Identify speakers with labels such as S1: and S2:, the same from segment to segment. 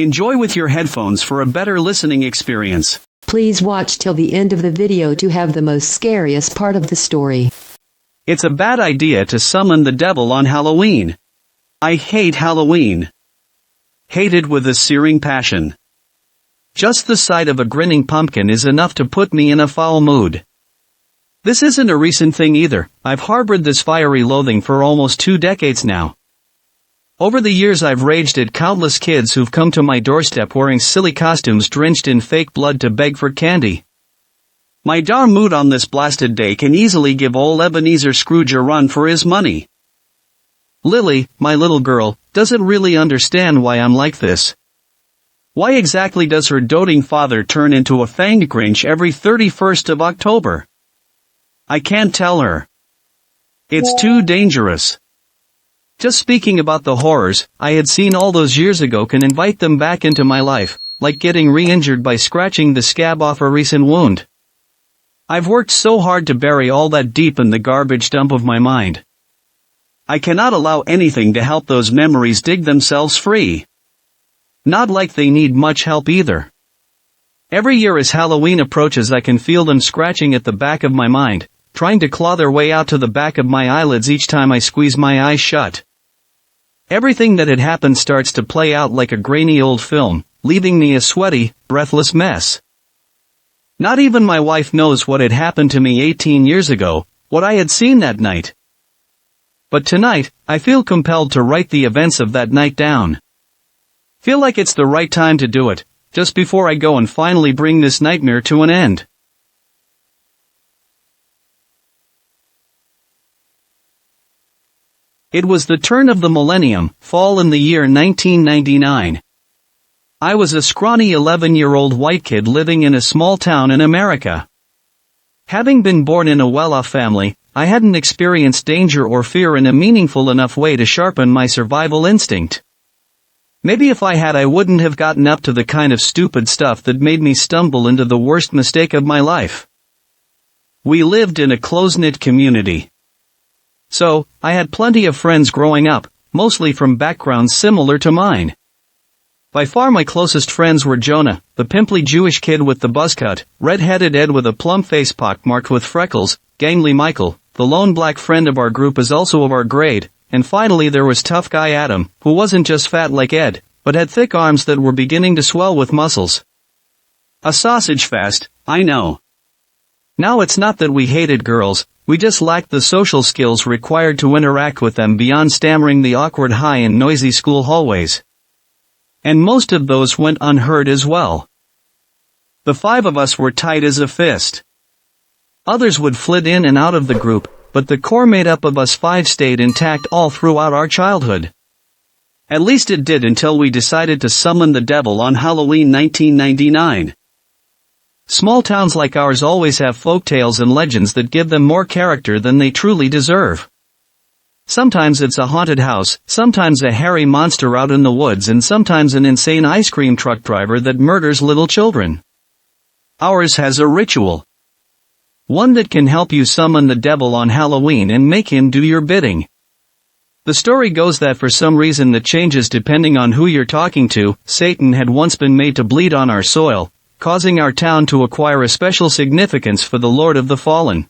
S1: Enjoy with your headphones for a better listening experience.
S2: Please watch till the end of the video to have the most scariest part of the story.
S1: It's a bad idea to summon the devil on Halloween. I hate Halloween. Hate it with a searing passion. Just the sight of a grinning pumpkin is enough to put me in a foul mood. This isn't a recent thing either. I've harbored this fiery loathing for almost 2 decades now. Over the years I've raged at countless kids who've come to my doorstep wearing silly costumes drenched in fake blood to beg for candy. My darn mood on this blasted day can easily give old Ebenezer Scrooge a run for his money. Lily, my little girl, doesn't really understand why I'm like this. Why exactly does her doting father turn into a fanged Grinch every 31st of October? I can't tell her. It's too dangerous. Just speaking about the horrors I had seen all those years ago can invite them back into my life, like getting re-injured by scratching the scab off a recent wound. I've worked so hard to bury all that deep in the garbage dump of my mind. I cannot allow anything to help those memories dig themselves free. Not like they need much help either. Every year as Halloween approaches I can feel them scratching at the back of my mind, trying to claw their way out to the back of my eyelids each time I squeeze my eyes shut. Everything that had happened starts to play out like a grainy old film, leaving me a sweaty, breathless mess. Not even my wife knows what had happened to me 18 years ago, what I had seen that night. But tonight, I feel compelled to write the events of that night down. Feel like it's the right time to do it, just before I go and finally bring this nightmare to an end. It was the turn of the millennium, fall in the year 1999. I was a scrawny 11-year-old white kid living in a small town in America. Having been born in a well-off family, I hadn't experienced danger or fear in a meaningful enough way to sharpen my survival instinct. Maybe if I had I wouldn't have gotten up to the kind of stupid stuff that made me stumble into the worst mistake of my life. We lived in a close-knit community. So, I had plenty of friends growing up, mostly from backgrounds similar to mine. By far my closest friends were Jonah, the pimply Jewish kid with the buzzcut, red-headed Ed with a plum face pockmarked with freckles, gangly Michael, the lone black friend of our group is also of our grade, and finally there was tough guy Adam, who wasn't just fat like Ed, but had thick arms that were beginning to swell with muscles. A sausage fest, I know. Now it's not that we hated girls, we just lacked the social skills required to interact with them beyond stammering the awkward hi in noisy school hallways. And most of those went unheard as well. The 5 of us were tight as a fist. Others would flit in and out of the group, but the core made up of us 5 stayed intact all throughout our childhood. At least it did until we decided to summon the devil on Halloween 1999. Small towns like ours always have folktales and legends that give them more character than they truly deserve. Sometimes it's a haunted house, sometimes a hairy monster out in the woods, and sometimes an insane ice cream truck driver that murders little children. Ours has a ritual. One that can help you summon the devil on Halloween and make him do your bidding. The story goes that for some reason that changes depending on who you're talking to, Satan had once been made to bleed on our soil, causing our town to acquire a special significance for the Lord of the Fallen.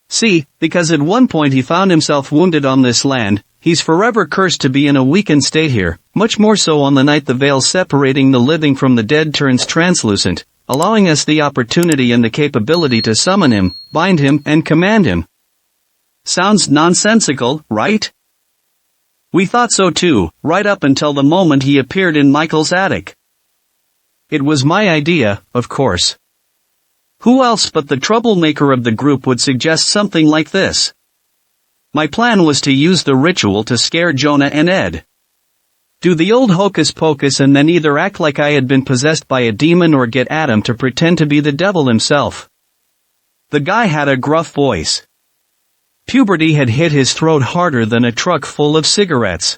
S1: See, because at one point he found himself wounded on this land, he's forever cursed to be in a weakened state here, much more so on the night the veil separating the living from the dead turns translucent, allowing us the opportunity and the capability to summon him, bind him, and command him. Sounds nonsensical, right? We thought so too, right up until the moment he appeared in Michael's attic. It was my idea, of course. Who else but the troublemaker of the group would suggest something like this? My plan was to use the ritual to scare Jonah and Ed. Do the old hocus pocus and then either act like I had been possessed by a demon or get Adam to pretend to be the devil himself. The guy had a gruff voice. Puberty had hit his throat harder than a truck full of cigarettes.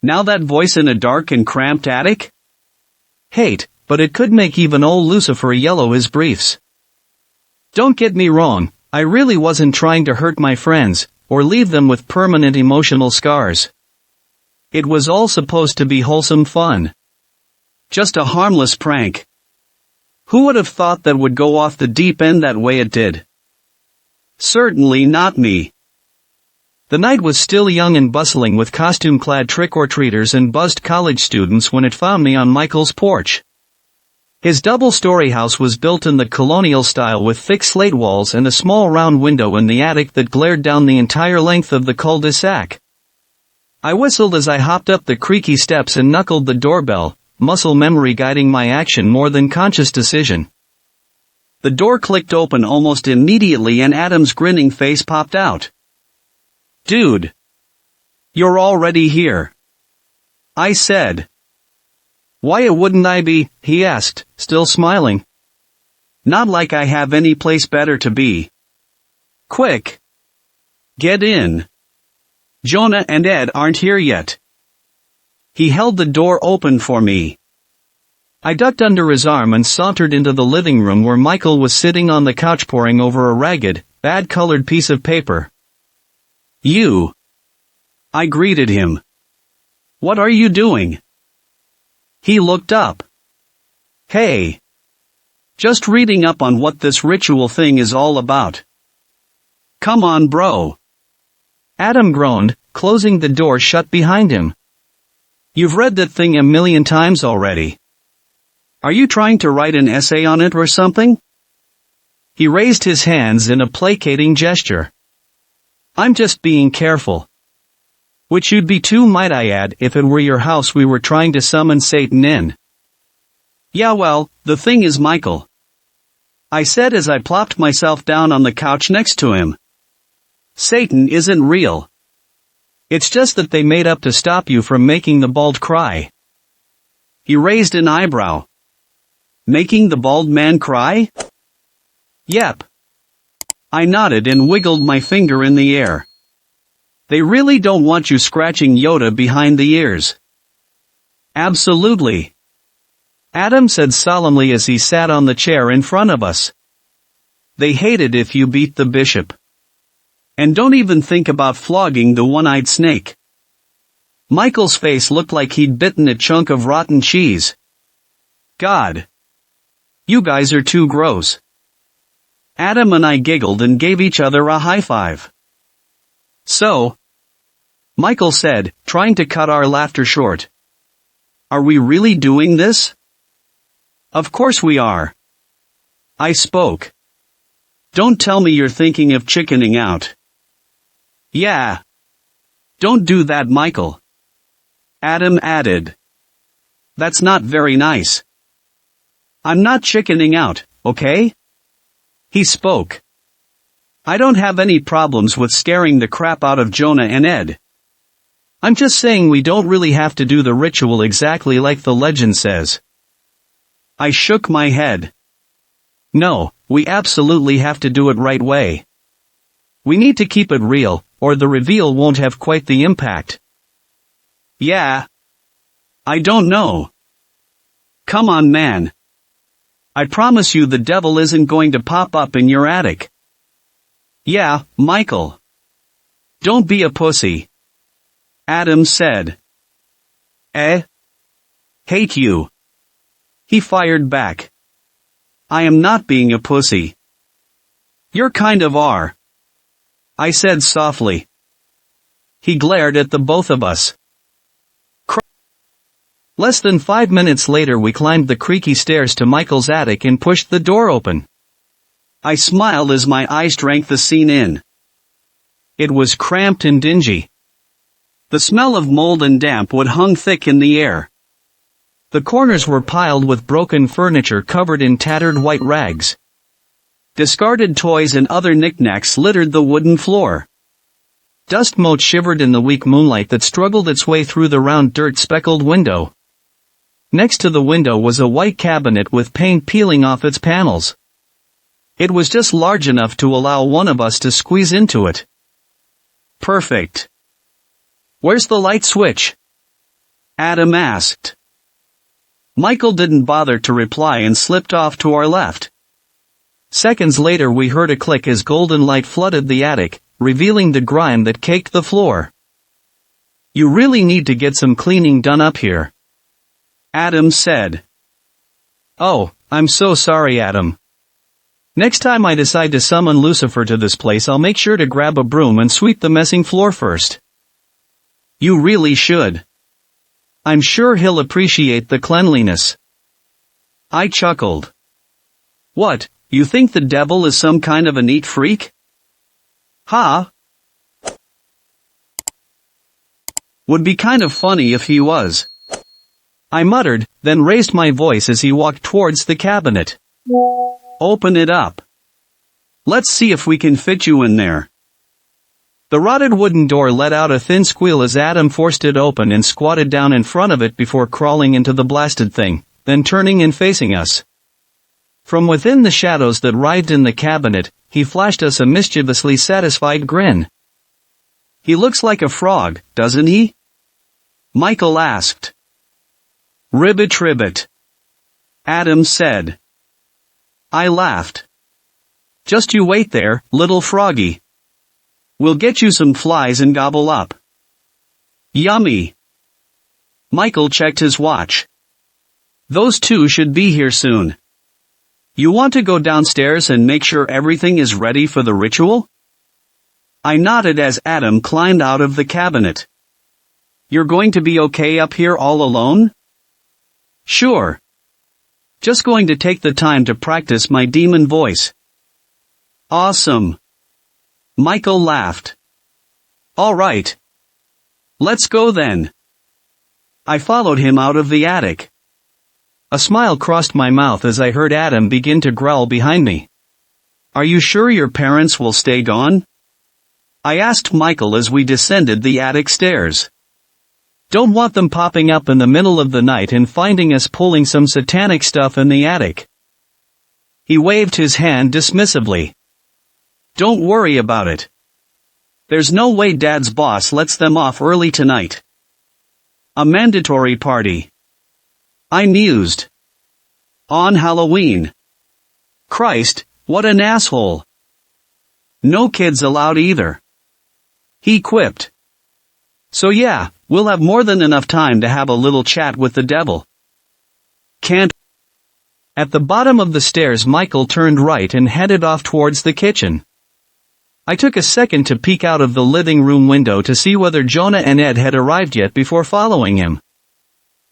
S1: Now that voice in a dark and cramped attic? Hate, but it could make even old Lucifer yellow his briefs. Don't get me wrong, I really wasn't trying to hurt my friends, or leave them with permanent emotional scars. It was all supposed to be wholesome fun. Just a harmless prank. Who would have thought that would go off the deep end that way it did? Certainly not me. The night was still young and bustling with costume-clad trick-or-treaters and buzzed college students when it found me on Michael's porch. His double-story house was built in the colonial style with thick slate walls and a small round window in the attic that glared down the entire length of the cul-de-sac. I whistled as I hopped up the creaky steps and knuckled the doorbell, muscle memory guiding my action more than conscious decision. The door clicked open almost immediately and Adam's grinning face popped out. "Dude! You're already here," I said. "Why wouldn't I be?" he asked, still smiling. "Not like I have any place better to be. Quick! Get in. Jonah and Ed aren't here yet." He held the door open for me. I ducked under his arm and sauntered into the living room where Michael was sitting on the couch poring over a ragged, bad-colored piece of paper. "You!" I greeted him. "What are you doing?" He looked up. "Hey! Just reading up on what this ritual thing is all about." "Come on, bro." Adam groaned, closing the door shut behind him. "You've read that thing a million times already. Are you trying to write an essay on it or something?" He raised his hands in a placating gesture. "I'm just being careful. Which you'd be too, might I add, if it were your house we were trying to summon Satan in." "Yeah, well, the thing is, Michael," I said as I plopped myself down on the couch next to him, "Satan isn't real. It's just that they made up to stop you from making the bald cry." He raised an eyebrow. "Making the bald man cry?" "Yep." I nodded and wiggled my finger in the air. "They really don't want you scratching Yoda behind the ears." "Absolutely," Adam said solemnly as he sat on the chair in front of us. "They hate it if you beat the bishop. And don't even think about flogging the one-eyed snake." Michael's face looked like he'd bitten a chunk of rotten cheese. "God. You guys are too gross." Adam and I giggled and gave each other a high five. "So," Michael said, trying to cut our laughter short, "are we really doing this?" "Of course we are," I spoke. "Don't tell me you're thinking of chickening out." "Yeah. Don't do that, Michael," Adam added. "That's not very nice." "I'm not chickening out, okay?" he spoke. "I don't have any problems with scaring the crap out of Jonah and Ed. I'm just saying we don't really have to do the ritual exactly like the legend says." I shook my head. "No, we absolutely have to do it right way. We need to keep it real, or the reveal won't have quite the impact." "Yeah. I don't know. Come on, man. I promise you the devil isn't going to pop up in your attic." "Yeah, Michael. Don't be a pussy," Adam said. Hate you," he fired back. "I am not being a pussy." "You kind of are," I said softly. He glared at the both of us. Less than 5 minutes later we climbed the creaky stairs to Michael's attic and pushed the door open. I smiled as my eyes drank the scene in. It was cramped and dingy. The smell of mold and damp wood hung thick in the air. The corners were piled with broken furniture covered in tattered white rags. Discarded toys and other knickknacks littered the wooden floor. Dust motes shivered in the weak moonlight that struggled its way through the round dirt-speckled window. Next to the window was a white cabinet with paint peeling off its panels. It was just large enough to allow one of us to squeeze into it. Perfect. "Where's the light switch?" Adam asked. Michael didn't bother to reply and slipped off to our left. Seconds later we heard a click as golden light flooded the attic, revealing the grime that caked the floor. "You really need to get some cleaning done up here," Adam said. Oh, I'm so sorry, Adam. Next time I decide to summon Lucifer to this place, I'll make sure to grab a broom and sweep the messing floor first. You really should. I'm sure he'll appreciate the cleanliness. I chuckled. What, you think the devil is some kind of a neat freak? Huh? Would be kind of funny if he was. I muttered, then raised my voice as he walked towards the cabinet. Open it up. Let's see if we can fit you in there. The rotted wooden door let out a thin squeal as Adam forced it open and squatted down in front of it before crawling into the blasted thing, then turning and facing us. From within the shadows that writhed in the cabinet, he flashed us a mischievously satisfied grin. He looks like a frog, doesn't he? Michael asked. Ribbit, Adam said. I laughed. Just you wait there, little froggy. We'll get you some flies and gobble up. Yummy. Michael checked his watch. Those two should be here soon. You want to go downstairs and make sure everything is ready for the ritual? I nodded as Adam climbed out of the cabinet. You're going to be okay up here all alone? Sure. Just going to take the time to practice my demon voice. Awesome. Michael laughed. All right. Let's go then. I followed him out of the attic. A smile crossed my mouth as I heard Adam begin to growl behind me. Are you sure your parents will stay gone? I asked Michael as we descended the attic stairs. Don't want them popping up in the middle of the night and finding us pulling some satanic stuff in the attic. He waved his hand dismissively. Don't worry about it. There's no way Dad's boss lets them off early tonight. A mandatory party. I mused. On Halloween. Christ, what an asshole. No kids allowed either. He quipped. So yeah, we'll have more than enough time to have a little chat with the devil. Can't. At the bottom of the stairs, Michael turned right and headed off towards the kitchen. I took a second to peek out of the living room window to see whether Jonah and Ed had arrived yet before following him.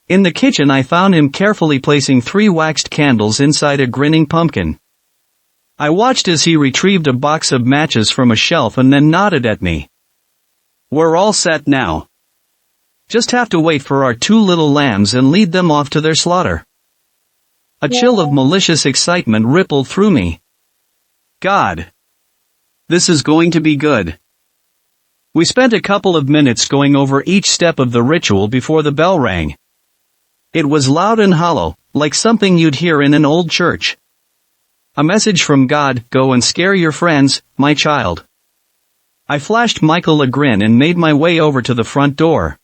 S1: In the kitchen I found him carefully placing 3 waxed candles inside a grinning pumpkin. I watched as he retrieved a box of matches from a shelf and then nodded at me. We're all set now. Just have to wait for our 2 little lambs and lead them off to their slaughter. A chill of malicious excitement rippled through me. God. This is going to be good. We spent a couple of minutes going over each step of the ritual before the bell rang. It was loud and hollow, like something you'd hear in an old church. A message from God, go and scare your friends, my child. I flashed Michael a grin and made my way over to the front door.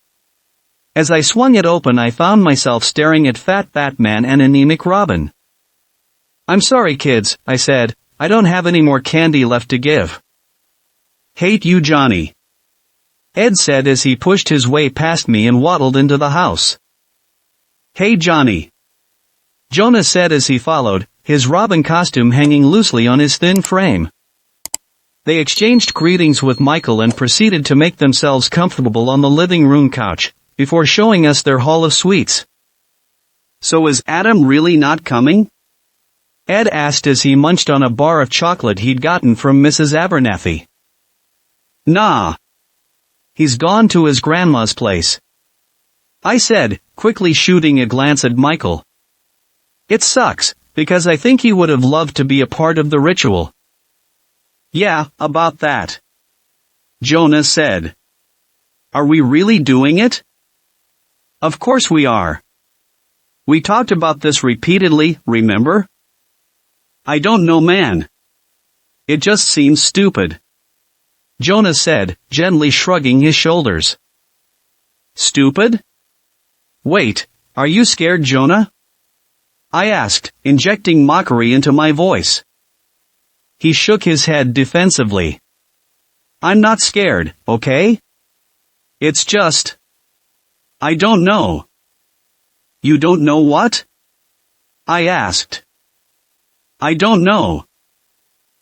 S1: As I swung it open I found myself staring at Fat Batman and Anemic Robin. I'm sorry kids, I said, I don't have any more candy left to give. Hate you Johnny. Ed said as he pushed his way past me and waddled into the house. Hey Johnny. Jonah said as he followed, his Robin costume hanging loosely on his thin frame. They exchanged greetings with Michael and proceeded to make themselves comfortable on the living room couch, before showing us their haul of sweets. So is Adam really not coming? Ed asked as he munched on a bar of chocolate he'd gotten from Mrs. Abernathy. Nah. He's gone to his grandma's place. I said, quickly shooting a glance at Michael. It sucks, because I think he would have loved to be a part of the ritual. Yeah, about that. Jonah said. Are we really doing it? Of course we are. We talked about this repeatedly, remember? I don't know man. It just seems stupid. Jonah said, gently shrugging his shoulders. Stupid? Wait, are you scared, Jonah? I asked, injecting mockery into my voice. He shook his head defensively. I'm not scared, okay? It's just... I don't know. You don't know what? I asked. I don't know.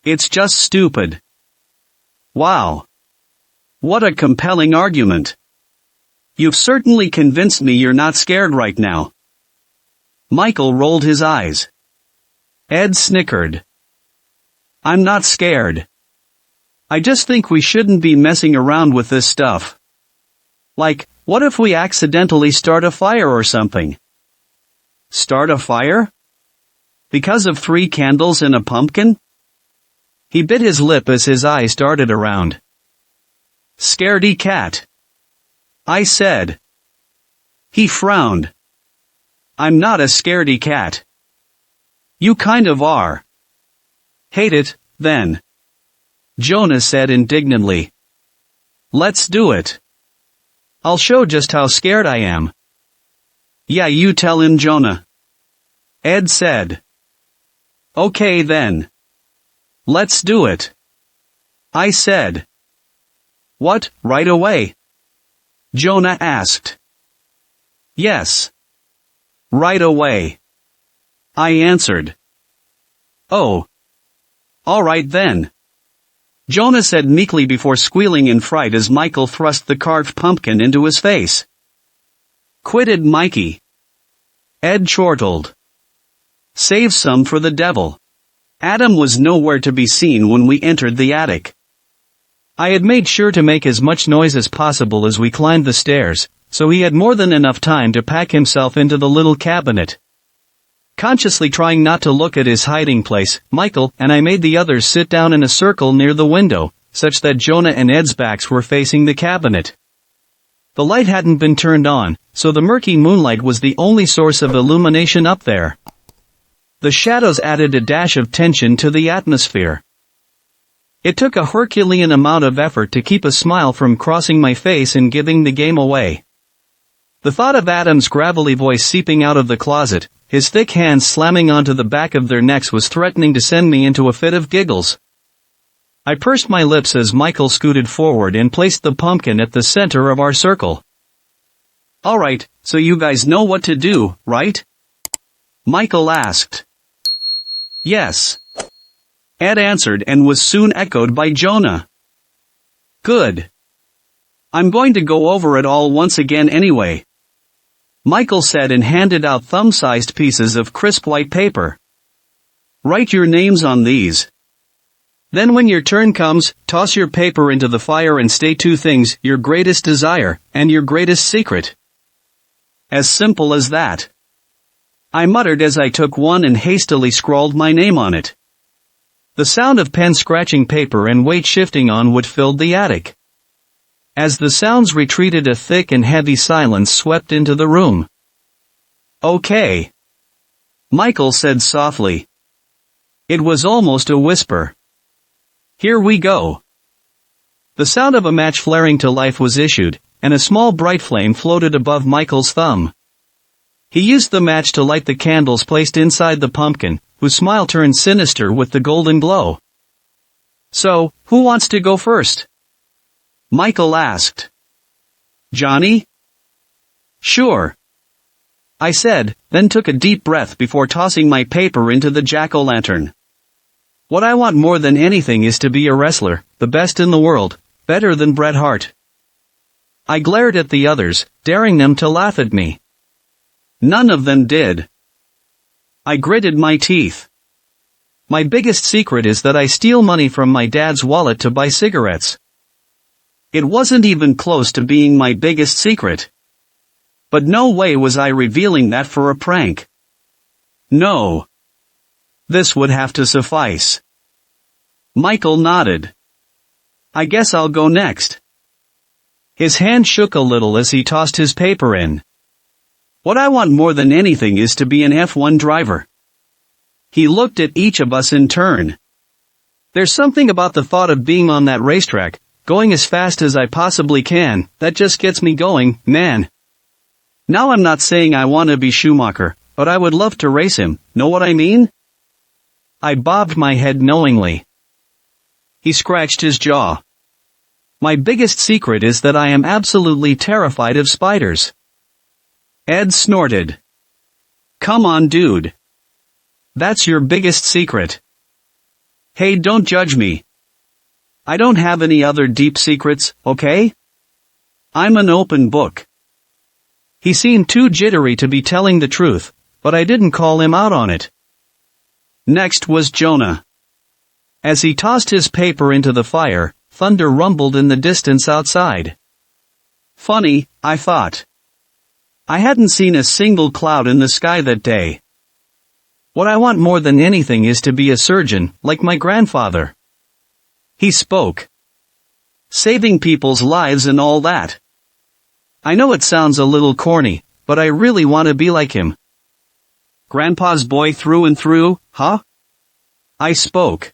S1: It's just stupid. Wow. What a compelling argument. You've certainly convinced me you're not scared right now. Michael rolled his eyes. Ed snickered. I'm not scared. I just think we shouldn't be messing around with this stuff. Like, what if we accidentally start a fire or something? Start a fire? Because of 3 candles and a pumpkin? He bit his lip as his eyes darted around. Scaredy cat. I said. He frowned. I'm not a scaredy cat. You kind of are. Hate it, then. Jonah said indignantly. Let's do it. I'll show just how scared I am. Yeah, you tell him, Jonah. Ed said. Okay then. Let's do it. I said. What, right away? Jonah asked. Yes. Right away. I answered. Oh. All right then. Jonah said meekly before squealing in fright as Michael thrust the carved pumpkin into his face. Quitted Mikey. Ed chortled. Save some for the devil. Adam was nowhere to be seen when we entered the attic. I had made sure to make as much noise as possible as we climbed the stairs, so he had more than enough time to pack himself into the little cabinet. Consciously trying not to look at his hiding place, Michael and I made the others sit down in a circle near the window, such that Jonah and Ed's backs were facing the cabinet. The light hadn't been turned on, so the murky moonlight was the only source of illumination up there. The shadows added a dash of tension to the atmosphere. It took a Herculean amount of effort to keep a smile from crossing my face and giving the game away. The thought of Adam's gravelly voice seeping out of the closet, his thick hands slamming onto the back of their necks was threatening to send me into a fit of giggles. I pursed my lips as Michael scooted forward and placed the pumpkin at the center of our circle. Alright, so you guys know what to do, right? Michael asked. Yes. Ed answered and was soon echoed by Jonah. Good. I'm going to go over it all once again anyway. Michael said and handed out thumb-sized pieces of crisp white paper. Write your names on these. Then when your turn comes, toss your paper into the fire and state 2 things, your greatest desire, and your greatest secret. As simple as that. I muttered as I took one and hastily scrawled my name on it. The sound of pen scratching paper and weight shifting on wood filled the attic. As the sounds retreated, a thick and heavy silence swept into the room. Okay. Michael said softly. It was almost a whisper. Here we go. The sound of a match flaring to life was issued, and a small bright flame floated above Michael's thumb. He used the match to light the candles placed inside the pumpkin, whose smile turned sinister with the golden glow. So, who wants to go first? Michael asked. Johnny? Sure. I said, then took a deep breath before tossing my paper into the jack-o'-lantern. What I want more than anything is to be a wrestler, the best in the world, better than Bret Hart. I glared at the others, daring them to laugh at me. None of them did. I gritted my teeth. My biggest secret is that I steal money from my dad's wallet to buy cigarettes. It wasn't even close to being my biggest secret. But no way was I revealing that for a prank. No. This would have to suffice. Michael nodded. I guess I'll go next. His hand shook a little as he tossed his paper in. What I want more than anything is to be an F1 driver. He looked at each of us in turn. There's something about the thought of being on that racetrack, going as fast as I possibly can, that just gets me going, man. Now I'm not saying I want to be Schumacher, but I would love to race him, know what I mean? I bobbed my head knowingly. He scratched his jaw. My biggest secret is that I am absolutely terrified of spiders. Ed snorted. Come on, dude. That's your biggest secret. Hey, don't judge me. I don't have any other deep secrets, okay? I'm an open book. He seemed too jittery to be telling the truth, but I didn't call him out on it. Next was Jonah. As he tossed his paper into the fire, thunder rumbled in the distance outside. Funny, I thought. I hadn't seen a single cloud in the sky that day. What I want more than anything is to be a surgeon, like my grandfather. He spoke. Saving people's lives and all that. I know it sounds a little corny, but I really want to be like him. Grandpa's boy through and through, huh? I spoke.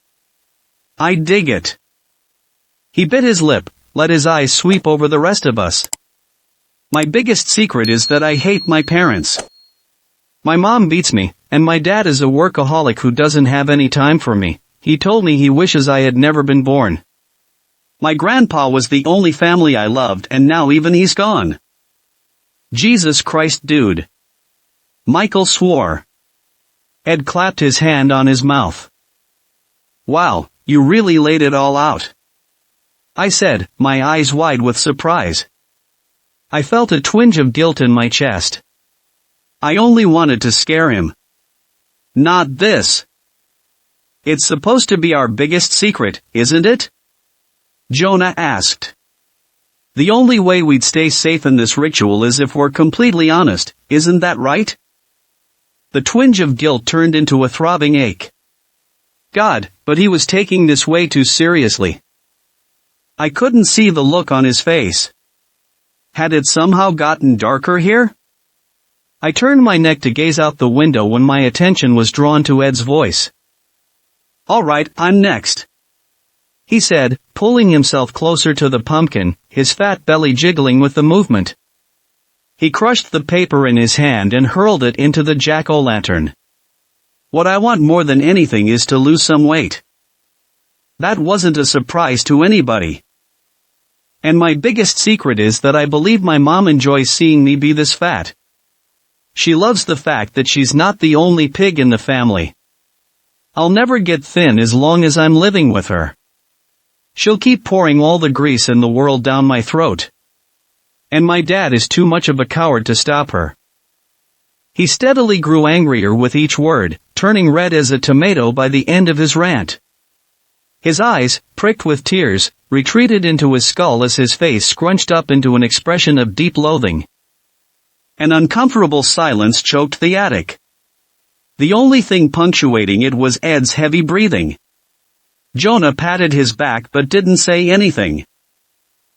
S1: I dig it. He bit his lip, let his eyes sweep over the rest of us. My biggest secret is that I hate my parents. My mom beats me, and my dad is a workaholic who doesn't have any time for me. He told me he wishes I had never been born. My grandpa was the only family I loved, and now even he's gone. Jesus Christ, dude. Michael swore. Ed clapped his hand on his mouth. Wow, you really laid it all out. I said, my eyes wide with surprise. I felt a twinge of guilt in my chest. I only wanted to scare him. Not this. It's supposed to be our biggest secret, isn't it? Jonah asked. The only way we'd stay safe in this ritual is if we're completely honest, isn't that right? The twinge of guilt turned into a throbbing ache. God, but he was taking this way too seriously. I couldn't see the look on his face. Had it somehow gotten darker here? I turned my neck to gaze out the window when my attention was drawn to Ed's voice. All right, I'm next. He said, pulling himself closer to the pumpkin, his fat belly jiggling with the movement. He crushed the paper in his hand and hurled it into the jack-o'-lantern. What I want more than anything is to lose some weight. That wasn't a surprise to anybody. And my biggest secret is that I believe my mom enjoys seeing me be this fat. She loves the fact that she's not the only pig in the family. I'll never get thin as long as I'm living with her. She'll keep pouring all the grease in the world down my throat. And my dad is too much of a coward to stop her. He steadily grew angrier with each word, turning red as a tomato by the end of his rant. His eyes, pricked with tears, retreated into his skull as his face scrunched up into an expression of deep loathing. An uncomfortable silence choked the attic. The only thing punctuating it was Ed's heavy breathing. Jonah patted his back but didn't say anything.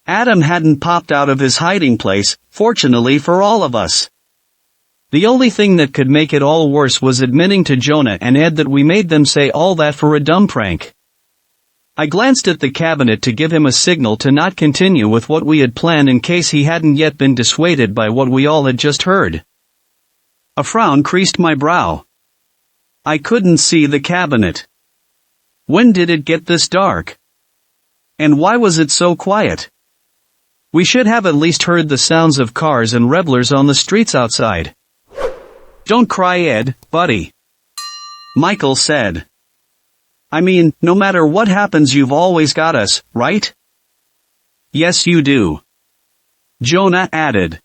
S1: Adam hadn't popped out of his hiding place, fortunately for all of us. The only thing that could make it all worse was admitting to Jonah and Ed that we made them say all that for a dumb prank. I glanced at the cabinet to give him a signal to not continue with what we had planned in case he hadn't yet been dissuaded by what we all had just heard. A frown creased my brow. I couldn't see the cabinet. When did it get this dark? And why was it so quiet? We should have at least heard the sounds of cars and revelers on the streets outside. Don't cry, Ed, buddy. Michael said. I mean, no matter what happens you've always got us, right? Yes you do. Jonah added.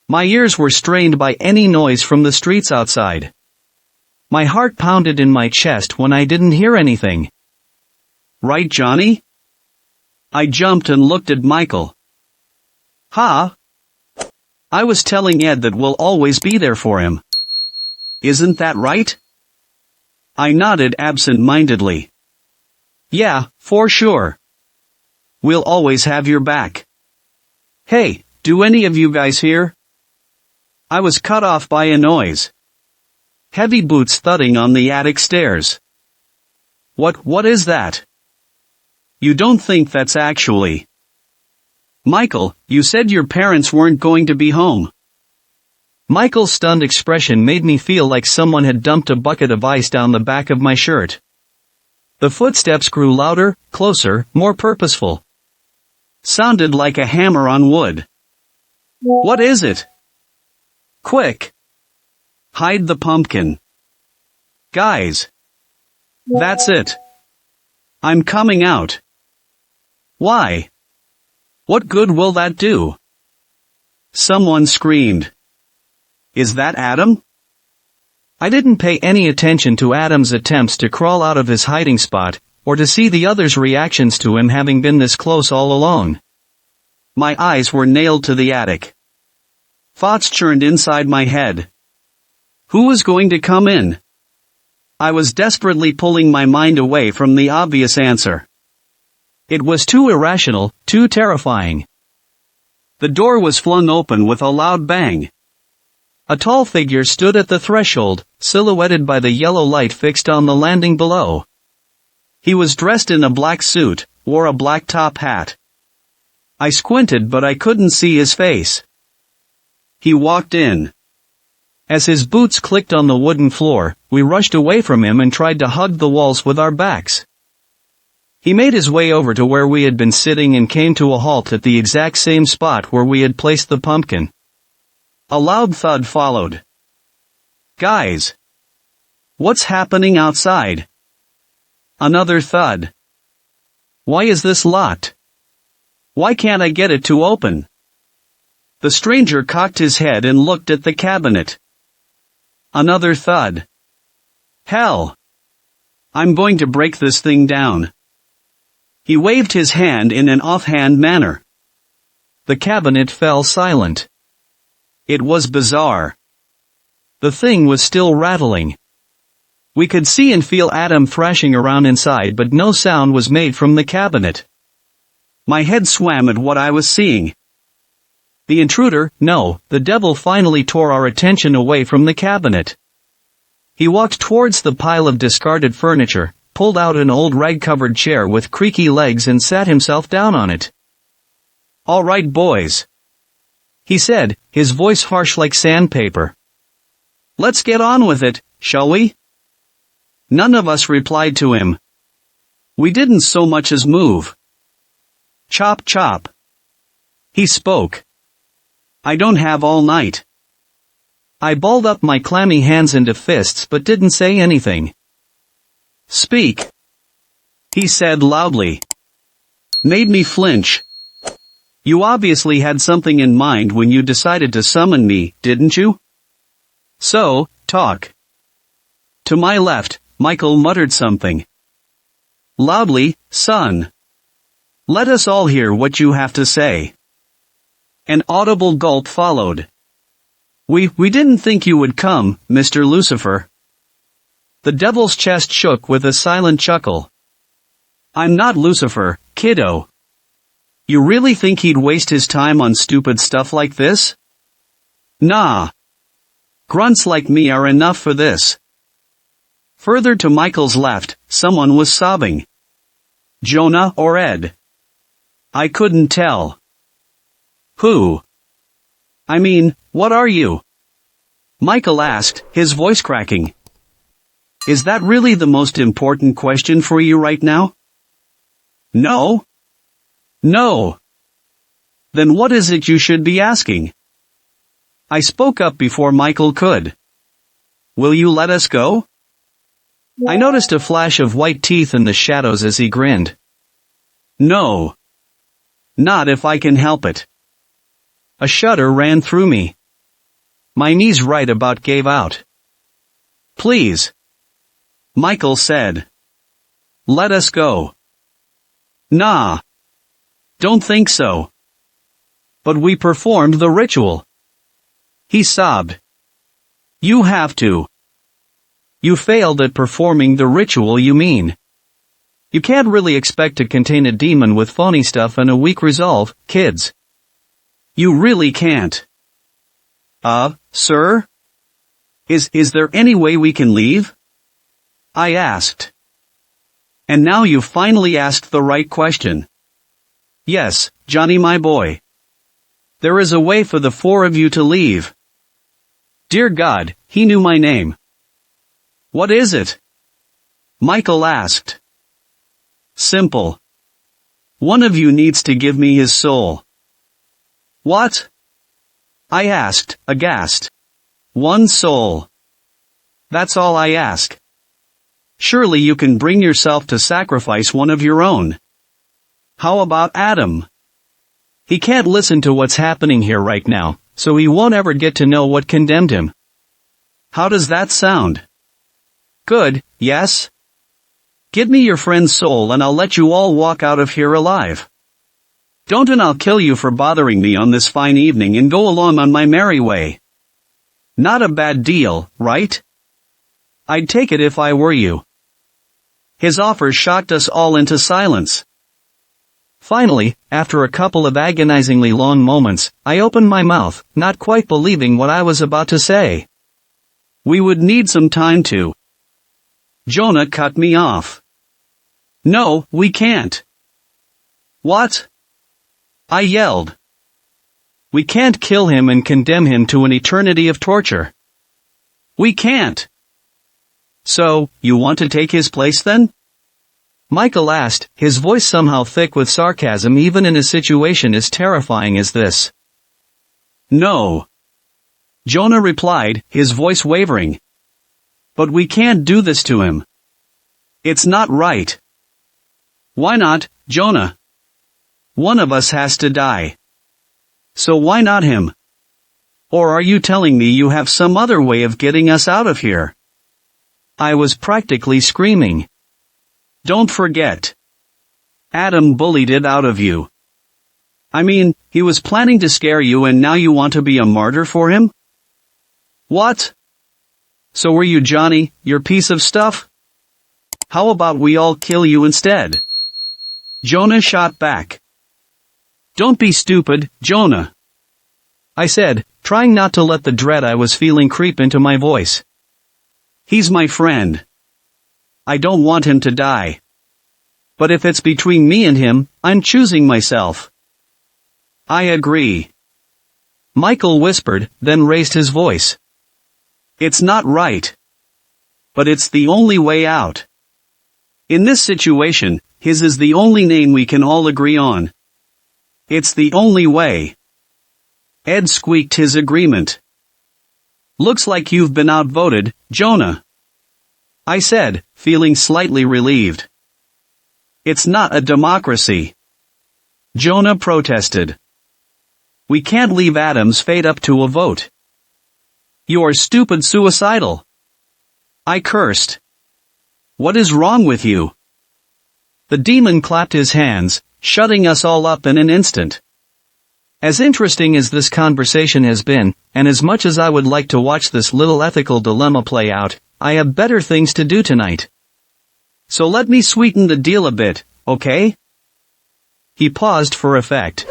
S1: My ears were strained by any noise from the streets outside. My heart pounded in my chest when I didn't hear anything. Right, Johnny? I jumped and looked at Michael. Huh? I was telling Ed that we'll always be there for him. Isn't that right? I nodded absent-mindedly. Yeah, for sure. We'll always have your back. Hey, do any of you guys hear? I was cut off by a noise. Heavy boots thudding on the attic stairs. What is that? You don't think that's actually... Michael, you said your parents weren't going to be home. Michael's stunned expression made me feel like someone had dumped a bucket of ice down the back of my shirt. The footsteps grew louder, closer, more purposeful. Sounded like a hammer on wood. What is it? Quick! Hide the pumpkin. Guys. That's it. I'm coming out. Why? What good will that do? Someone screamed. Is that Adam? I didn't pay any attention to Adam's attempts to crawl out of his hiding spot, or to see the others' reactions to him having been this close all along. My eyes were nailed to the attic. Thoughts churned inside my head. Who was going to come in? I was desperately pulling my mind away from the obvious answer. It was too irrational, too terrifying. The door was flung open with a loud bang. A tall figure stood at the threshold, silhouetted by the yellow light fixed on the landing below. He was dressed in a black suit, wore a black top hat. I squinted but I couldn't see his face. He walked in. As his boots clicked on the wooden floor, we rushed away from him and tried to hug the walls with our backs. He made his way over to where we had been sitting and came to a halt at the exact same spot where we had placed the pumpkin. A loud thud followed. Guys! What's happening outside? Another thud. Why is this locked? Why can't I get it to open? The stranger cocked his head and looked at the cabinet. Another thud. Hell! I'm going to break this thing down. He waved his hand in an offhand manner. The cabinet fell silent. It was bizarre. The thing was still rattling. We could see and feel Adam thrashing around inside, but no sound was made from the cabinet. My head swam at what I was seeing. The intruder, no, the devil finally tore our attention away from the cabinet. He walked towards the pile of discarded furniture, pulled out an old rag-covered chair with creaky legs and sat himself down on it. All right, boys, he said, his voice harsh like sandpaper. Let's get on with it, shall we? None of us replied to him. We didn't so much as move. Chop chop. He spoke. I don't have all night. I balled up my clammy hands into fists but didn't say anything. Speak. He said loudly. Made me flinch. You obviously had something in mind when you decided to summon me, didn't you? So, talk. To my left, Michael muttered something. Loudly, son. Let us all hear what you have to say. An audible gulp followed. We didn't think you would come, Mr. Lucifer. The devil's chest shook with a silent chuckle. I'm not Lucifer, kiddo. You really think he'd waste his time on stupid stuff like this? Nah. Grunts like me are enough for this. Further to Michael's left, someone was sobbing. Jonah or Ed? I couldn't tell. Who? I mean, what are you? Michael asked, his voice cracking. Is that really the most important question for you right now? No? No. Then what is it you should be asking? I spoke up before Michael could. Will you let us go? I noticed a flash of white teeth in the shadows as he grinned. No. Not if I can help it. A shudder ran through me. My knees right about gave out. Please. Michael said. Let us go. Nah. Don't think so. But we performed the ritual. He sobbed. You have to. You failed at performing the ritual, you mean? You can't really expect to contain a demon with phony stuff and a weak resolve, kids. You really can't. Sir? Is there any way we can leave? I asked. And now you've finally asked the right question. Yes, Johnny my boy. There is a way for the four of you to leave. Dear God, he knew my name. What is it? Michael asked. Simple. One of you needs to give me his soul. What? I asked, aghast. One soul. That's all I ask. Surely you can bring yourself to sacrifice one of your own. How about Adam? He can't listen to what's happening here right now, so he won't ever get to know what condemned him. How does that sound? Good, yes? Give me your friend's soul and I'll let you all walk out of here alive. Don't, and I'll kill you for bothering me on this fine evening and go along on my merry way. Not a bad deal, right? I'd take it if I were you. His offer shocked us all into silence. Finally, after a couple of agonizingly long moments, I opened my mouth, not quite believing what I was about to say. We would need some time to. Jonah cut me off. No, we can't. What? I yelled. We can't kill him and condemn him to an eternity of torture. We can't. So, you want to take his place then? Michael asked, his voice somehow thick with sarcasm even in a situation as terrifying as this. No. Jonah replied, his voice wavering. But we can't do this to him. It's not right. Why not, Jonah? One of us has to die. So why not him? Or are you telling me you have some other way of getting us out of here? I was practically screaming. Don't forget. Adam bullied it out of you. I mean, he was planning to scare you and now you want to be a martyr for him? What? So were you Johnny, your piece of stuff? How about we all kill you instead? Jonah shot back. Don't be stupid, Jonah. I said, trying not to let the dread I was feeling creep into my voice. He's my friend. I don't want him to die. But if it's between me and him, I'm choosing myself. I agree. Michael whispered, then raised his voice. It's not right. But it's the only way out. In this situation, his is the only name we can all agree on. It's the only way. Ed squeaked his agreement. Looks like you've been outvoted, Jonah. I said, feeling slightly relieved. It's not a democracy. Jonah protested. We can't leave Adam's fate up to a vote. You're stupid suicidal. I cursed. What is wrong with you? The demon clapped his hands, shutting us all up in an instant. As interesting as this conversation has been, and as much as I would like to watch this little ethical dilemma play out, I have better things to do tonight. So let me sweeten the deal a bit, okay? He paused for effect.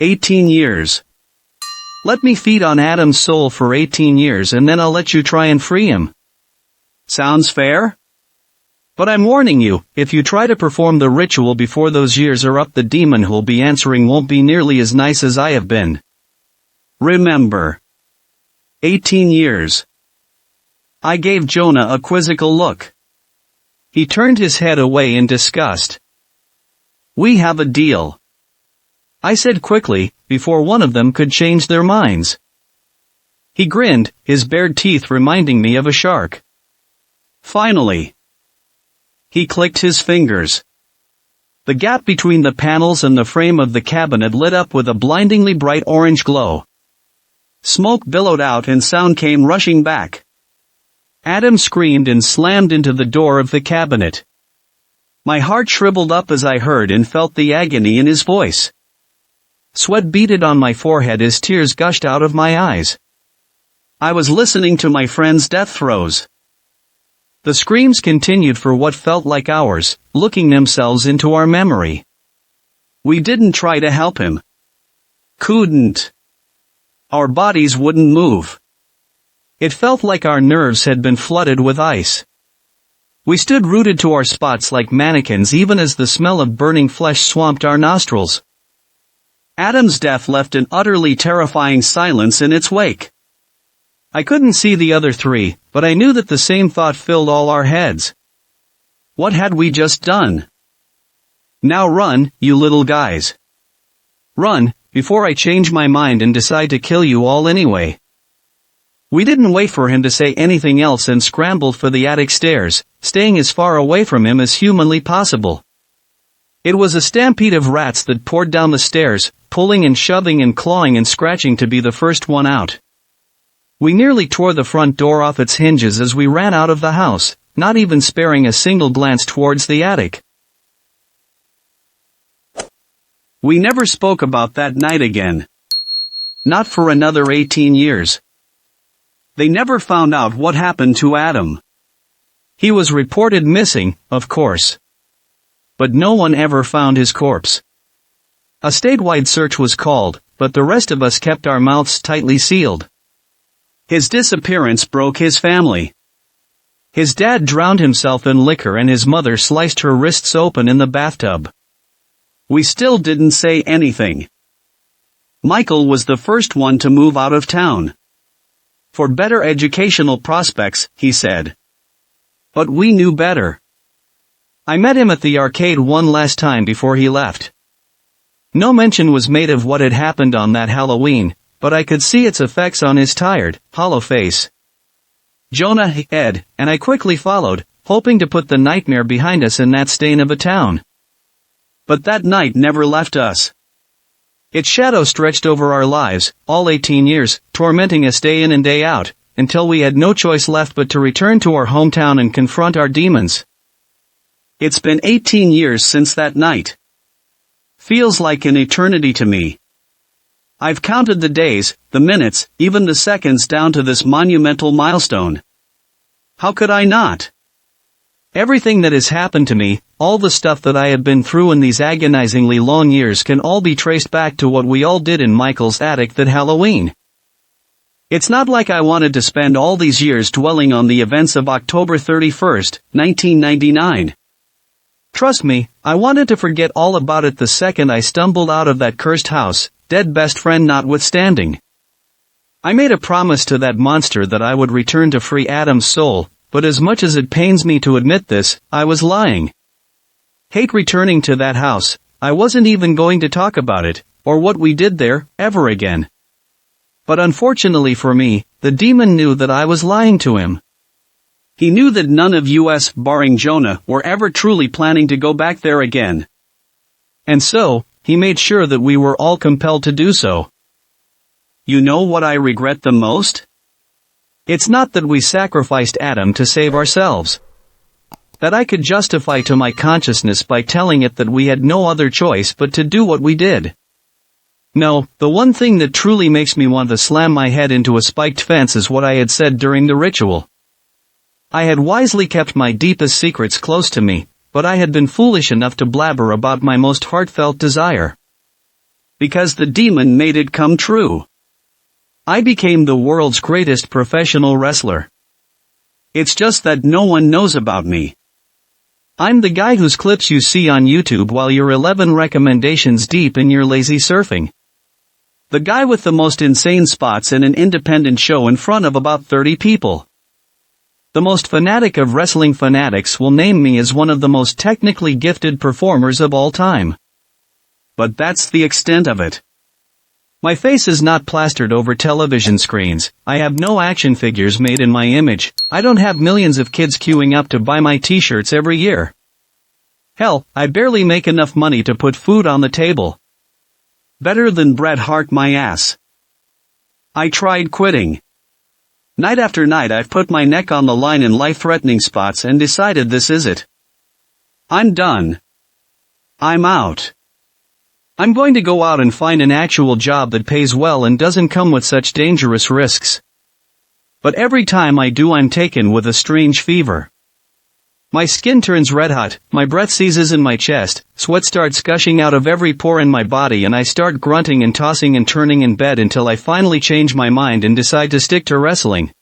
S1: 18 years. Let me feed on Adam's soul for 18 years and then I'll let you try and free him. Sounds fair? But I'm warning you, if you try to perform the ritual before those years are up, the demon who'll be answering won't be nearly as nice as I have been. Remember. 18 years. I gave Jonah a quizzical look. He turned his head away in disgust. We have a deal. I said quickly, before one of them could change their minds. He grinned, his bared teeth reminding me of a shark. Finally. He clicked his fingers. The gap between the panels and the frame of the cabinet lit up with a blindingly bright orange glow. Smoke billowed out and sound came rushing back. Adam screamed and slammed into the door of the cabinet. My heart shriveled up as I heard and felt the agony in his voice. Sweat beaded on my forehead as tears gushed out of my eyes. I was listening to my friend's death throes. The screams continued for what felt like hours, looking themselves into our memory. We didn't try to help him. Couldn't. Our bodies wouldn't move. It felt like our nerves had been flooded with ice. We stood rooted to our spots like mannequins even as the smell of burning flesh swamped our nostrils. Adam's death left an utterly terrifying silence in its wake. I couldn't see the other three, but I knew that the same thought filled all our heads. What had we just done? Now run, you little guys. Run, before I change my mind and decide to kill you all anyway. We didn't wait for him to say anything else and scrambled for the attic stairs, staying as far away from him as humanly possible. It was a stampede of rats that poured down the stairs, pulling and shoving and clawing and scratching to be the first one out. We nearly tore the front door off its hinges as we ran out of the house, not even sparing a single glance towards the attic. We never spoke about that night again. Not for another 18 years. They never found out what happened to Adam. He was reported missing, of course. But no one ever found his corpse. A statewide search was called, but the rest of us kept our mouths tightly sealed. His disappearance broke his family. His dad drowned himself in liquor and his mother sliced her wrists open in the bathtub. We still didn't say anything. Michael was the first one to move out of town. For better educational prospects, he said. But we knew better. I met him at the arcade one last time before he left. No mention was made of what had happened on that Halloween, but I could see its effects on his tired, hollow face. Jonah, Ed, and I quickly followed, hoping to put the nightmare behind us in that stain of a town. But that night never left us. Its shadow stretched over our lives, all 18 years, tormenting us day in and day out, until we had no choice left but to return to our hometown and confront our demons. It's been 18 years since that night. Feels like an eternity to me. I've counted the days, the minutes, even the seconds down to this monumental milestone. How could I not? Everything that has happened to me, all the stuff that I have been through in these agonizingly long years can all be traced back to what we all did in Michael's attic that Halloween. It's not like I wanted to spend all these years dwelling on the events of October 31st, 1999. Trust me, I wanted to forget all about it the second I stumbled out of that cursed house, dead best friend notwithstanding. I made a promise to that monster that I would return to free Adam's soul, but as much as it pains me to admit this, I was lying. Hate returning to that house. I wasn't even going to talk about it, or what we did there, ever again. But unfortunately for me, the demon knew that I was lying to him. He knew that none of us, barring Jonah, were ever truly planning to go back there again. And so, he made sure that we were all compelled to do so. You know what I regret the most? It's not that we sacrificed Adam to save ourselves. That I could justify to my consciousness by telling it that we had no other choice but to do what we did. No, the one thing that truly makes me want to slam my head into a spiked fence is what I had said during the ritual. I had wisely kept my deepest secrets close to me, but I had been foolish enough to blabber about my most heartfelt desire. Because the demon made it come true. I became the world's greatest professional wrestler. It's just that no one knows about me. I'm the guy whose clips you see on YouTube while you're 11 recommendations deep in your lazy surfing. The guy with the most insane spots in an independent show in front of about 30 people. The most fanatic of wrestling fanatics will name me as one of the most technically gifted performers of all time. But that's the extent of it. My face is not plastered over television screens, I have no action figures made in my image, I don't have millions of kids queuing up to buy my t-shirts every year. Hell, I barely make enough money to put food on the table. Better than Bret Hart my ass. I tried quitting. Night after night I've put my neck on the line in life-threatening spots and decided this is it. I'm done. I'm out. I'm going to go out and find an actual job that pays well and doesn't come with such dangerous risks. But every time I do I'm taken with a strange fever. My skin turns red hot, my breath seizes in my chest, sweat starts gushing out of every pore in my body and I start grunting and tossing and turning in bed until I finally change my mind and decide to stick to wrestling.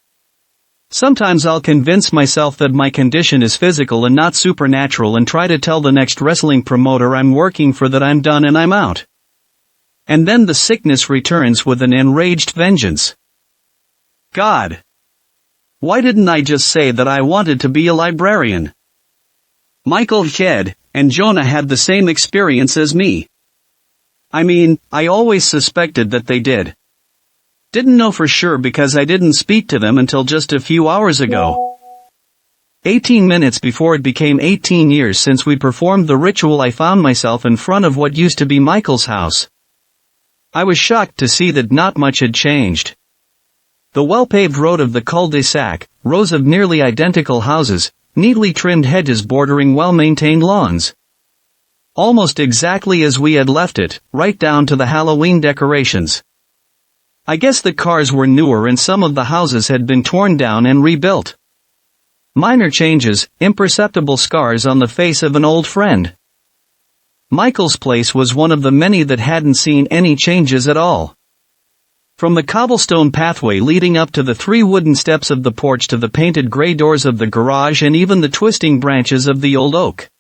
S1: Sometimes I'll convince myself that my condition is physical and not supernatural and try to tell the next wrestling promoter I'm working for that I'm done and I'm out. And then the sickness returns with an enraged vengeance. God! Why didn't I just say that I wanted to be a librarian? Michael, Ed, and Jonah had the same experience as me. I mean, I always suspected that they did. Didn't know for sure because I didn't speak to them until just a few hours ago. 18 minutes before it became 18 years since we performed the ritual, I found myself in front of what used to be Michael's house. I was shocked to see that not much had changed. The well-paved road of the cul-de-sac, rows of nearly identical houses, neatly trimmed hedges bordering well-maintained lawns. Almost exactly as we had left it, right down to the Halloween decorations. I guess the cars were newer and some of the houses had been torn down and rebuilt. Minor changes, imperceptible scars on the face of an old friend. Michael's place was one of the many that hadn't seen any changes at all. From the cobblestone pathway leading up to the 3 wooden steps of the porch to the painted gray doors of the garage and even the twisting branches of the old oak.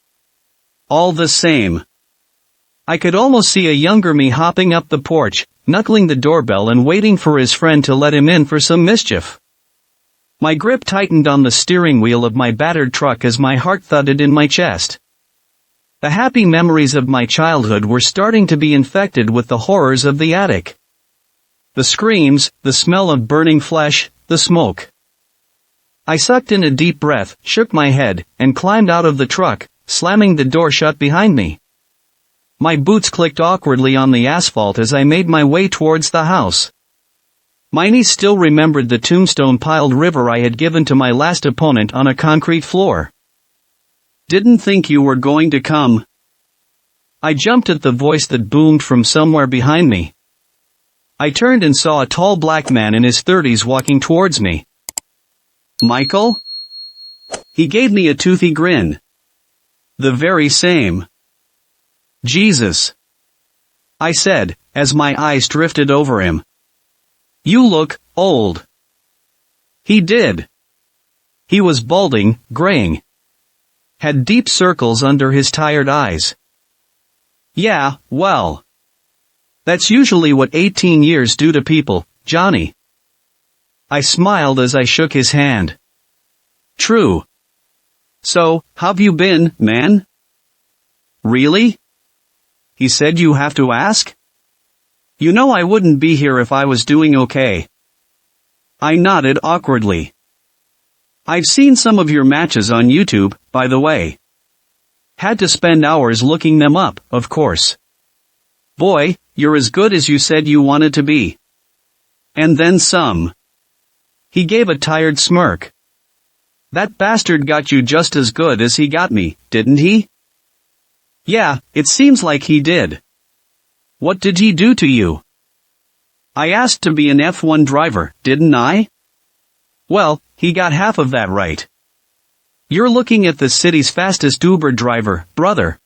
S1: All the same. I could almost see a younger me hopping up the porch, knuckling the doorbell and waiting for his friend to let him in for some mischief. My grip tightened on the steering wheel of my battered truck as my heart thudded in my chest. The happy memories of my childhood were starting to be infected with the horrors of the attic. The screams, the smell of burning flesh, the smoke. I sucked in a deep breath, shook my head, and climbed out of the truck, slamming the door shut behind me. My boots clicked awkwardly on the asphalt as I made my way towards the house. My niece still remembered the tombstone-piled river I had given to my last opponent on a concrete floor. "Didn't think you were going to come." I jumped at the voice that boomed from somewhere behind me. I turned and saw a tall black man in his 30s walking towards me. "Michael?" He gave me a toothy grin. "The very same." "Jesus," I said, as my eyes drifted over him. "You look old." He did. He was balding, graying. Had deep circles under his tired eyes. "Yeah, well. That's usually what 18 years do to people, Johnny." I smiled as I shook his hand. "True. So, how've you been, man?" "Really?" He said. "You have to ask?" "You know I wouldn't be here if I was doing okay." I nodded awkwardly. "I've seen some of your matches on YouTube, by the way. Had to spend hours looking them up, of course. Boy, you're as good as you said you wanted to be. And then some." He gave a tired smirk. "That bastard got you just as good as he got me, didn't he?" "Yeah, it seems like he did." "What did he do to you?" "I asked to be an F1 driver, didn't I?" "Well, he got half of that right. You're looking at the city's fastest Uber driver, brother.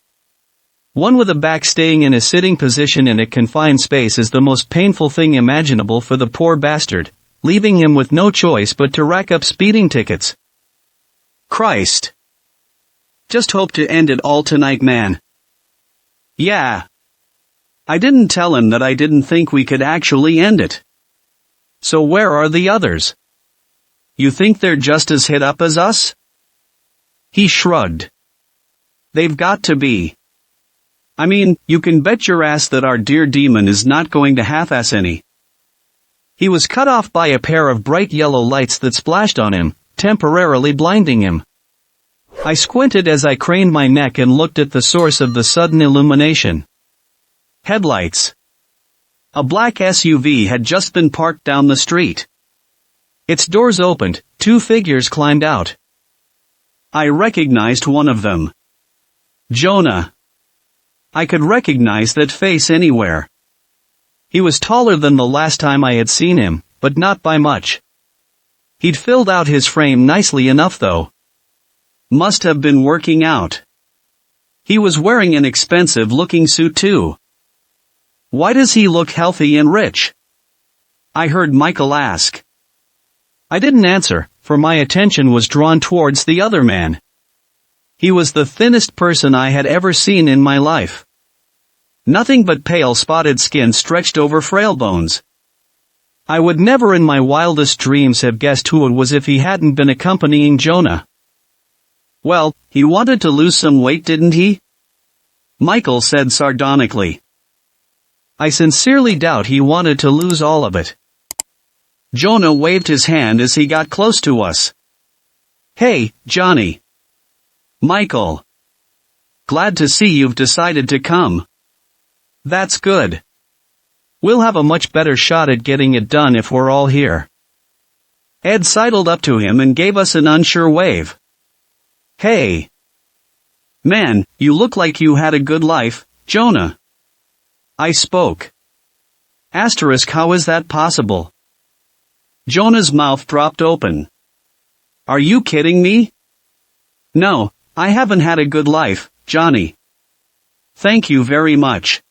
S1: One with a back staying in a sitting position in a confined space is the most painful thing imaginable for the poor bastard, leaving him with no choice but to rack up speeding tickets. Christ. Just hope to end it all tonight, man." "Yeah. I didn't tell him that I didn't think we could actually end it." "So where are the others? You think they're just as hit up as us?" He shrugged. "They've got to be. I mean, you can bet your ass that our dear demon is not going to half-ass any." He was cut off by a pair of bright yellow lights that splashed on him, temporarily blinding him. I squinted as I craned my neck and looked at the source of the sudden illumination. Headlights. A black SUV had just been parked down the street. Its doors opened, 2 figures climbed out. I recognized one of them. Jonah. I could recognize that face anywhere. He was taller than the last time I had seen him, but not by much. He'd filled out his frame nicely enough though. Must have been working out. He was wearing an expensive-looking suit too. "Why does he look healthy and rich?" I heard Michael ask. I didn't answer, for my attention was drawn towards the other man. He was the thinnest person I had ever seen in my life. Nothing but pale spotted skin stretched over frail bones. I would never in my wildest dreams have guessed who it was if he hadn't been accompanying Jonah. "Well, he wanted to lose some weight, didn't he?" Michael said sardonically. "I sincerely doubt he wanted to lose all of it." Jonah waved his hand as he got close to us. Hey, Johnny. Michael. Glad to see you've decided to come. That's good. We'll have a much better shot at getting it done if we're all here. Ed sidled up to him and gave us an unsure wave. Hey. Man, you look like you had a good life, Jonah. I spoke. Asterisk, how is that possible? Jonah's mouth dropped open. Are you kidding me? No, I haven't had a good life, Johnny. Thank you very much.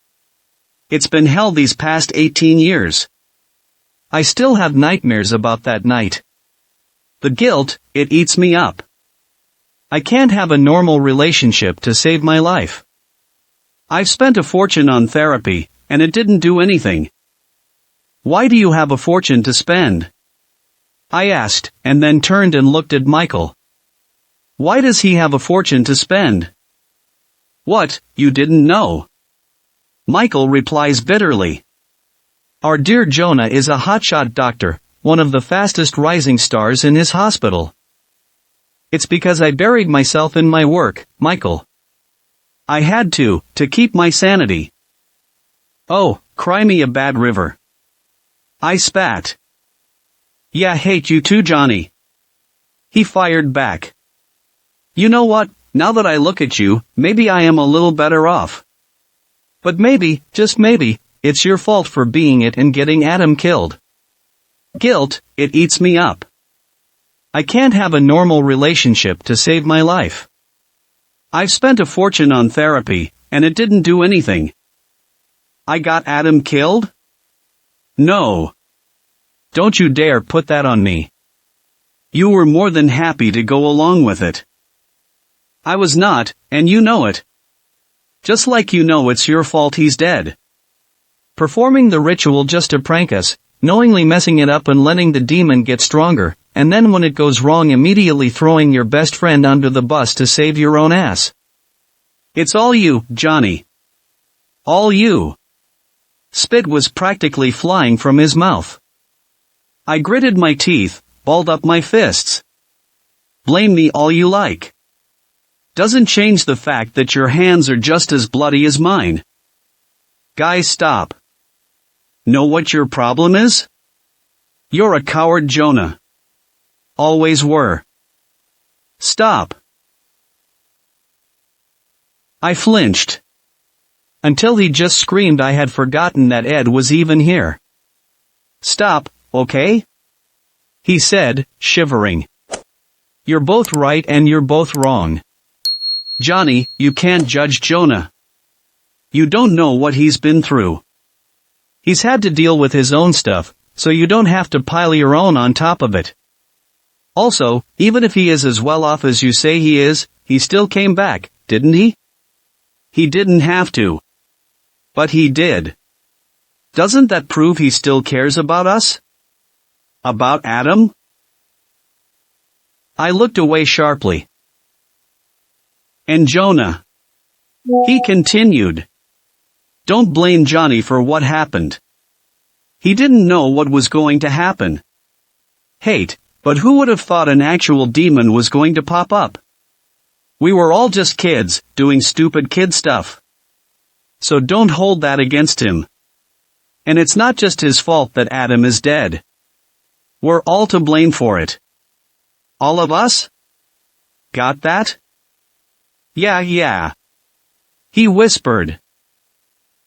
S1: It's been hell these past 18 years. I still have nightmares about that night. The guilt, it eats me up. I can't have a normal relationship to save my life. I've spent a fortune on therapy, and it didn't do anything. Why do you have a fortune to spend? I asked, and then turned and looked at Michael. Why does he have a fortune to spend? What, you didn't know? Michael replies bitterly. Our dear Jonah is a hotshot doctor, one of the fastest rising stars in his hospital. It's because I buried myself in my work, Michael. I had to keep my sanity. Oh, cry me a bad river. I spat. Yeah, hate you too, Johnny. He fired back. You know what, now that I look at you, maybe I am a little better off. But maybe, just maybe, it's your fault for being it and getting Adam killed. Guilt, it eats me up. I can't have a normal relationship to save my life. I've spent a fortune on therapy, and it didn't do anything. I got Adam killed? No. Don't you dare put that on me. You were more than happy to go along with it. I was not, and you know it. Just like you know it's your fault he's dead. Performing the ritual just to prank us, knowingly messing it up and letting the demon get stronger, and then when it goes wrong immediately throwing your best friend under the bus to save your own ass. It's all you, Johnny. All you. Spit was practically flying from his mouth. I gritted my teeth, balled up my fists. Blame me all you like. Doesn't change the fact that your hands are just as bloody as mine. Guys, stop. Know what your problem is? You're a coward, Jonah. Always were. Stop. I flinched. Until he just screamed I had forgotten that Ed was even here. Stop, okay? He said, shivering. You're both right and you're both wrong. Johnny, you can't judge Jonah. You don't know what he's been through. He's had to deal with his own stuff, so you don't have to pile your own on top of it. Also, even if he is as well off as you say he is, he still came back, didn't he? He didn't have to. But he did. Doesn't that prove he still cares about us? About Adam? I looked away sharply. And Jonah. He continued. Don't blame Johnny for what happened. He didn't know what was going to happen. Hate, but who would have thought an actual demon was going to pop up? We were all just kids, doing stupid kid stuff. So don't hold that against him. And it's not just his fault that Adam is dead. We're all to blame for it. All of us? Got that? Yeah. He whispered.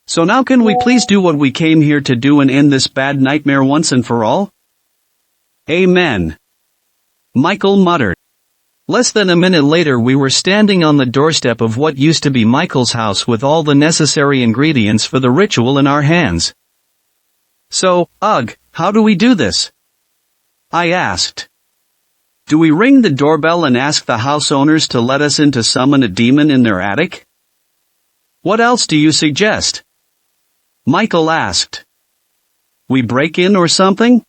S1: So now can we please do what we came here to do and end this bad nightmare once and for all? Amen. Michael muttered. Less than a minute later we were standing on the doorstep of what used to be Michael's house with all the necessary ingredients for the ritual in our hands. So, how do we do this? I asked. Do we ring the doorbell and ask the house owners to let us in to summon a demon in their attic? What else do you suggest? Michael asked. We break in or something?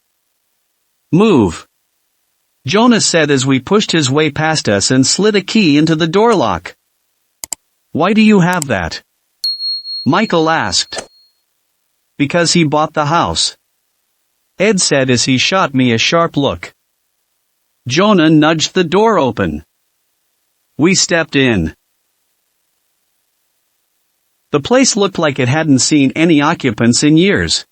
S1: Move. Jonah said as we pushed his way past us and slid a key into the door lock. Why do you have that? Michael asked. Because he bought the house. Ed said as he shot me a sharp look. Jonah nudged the door open. We stepped in. The place looked like it hadn't seen any occupants in years.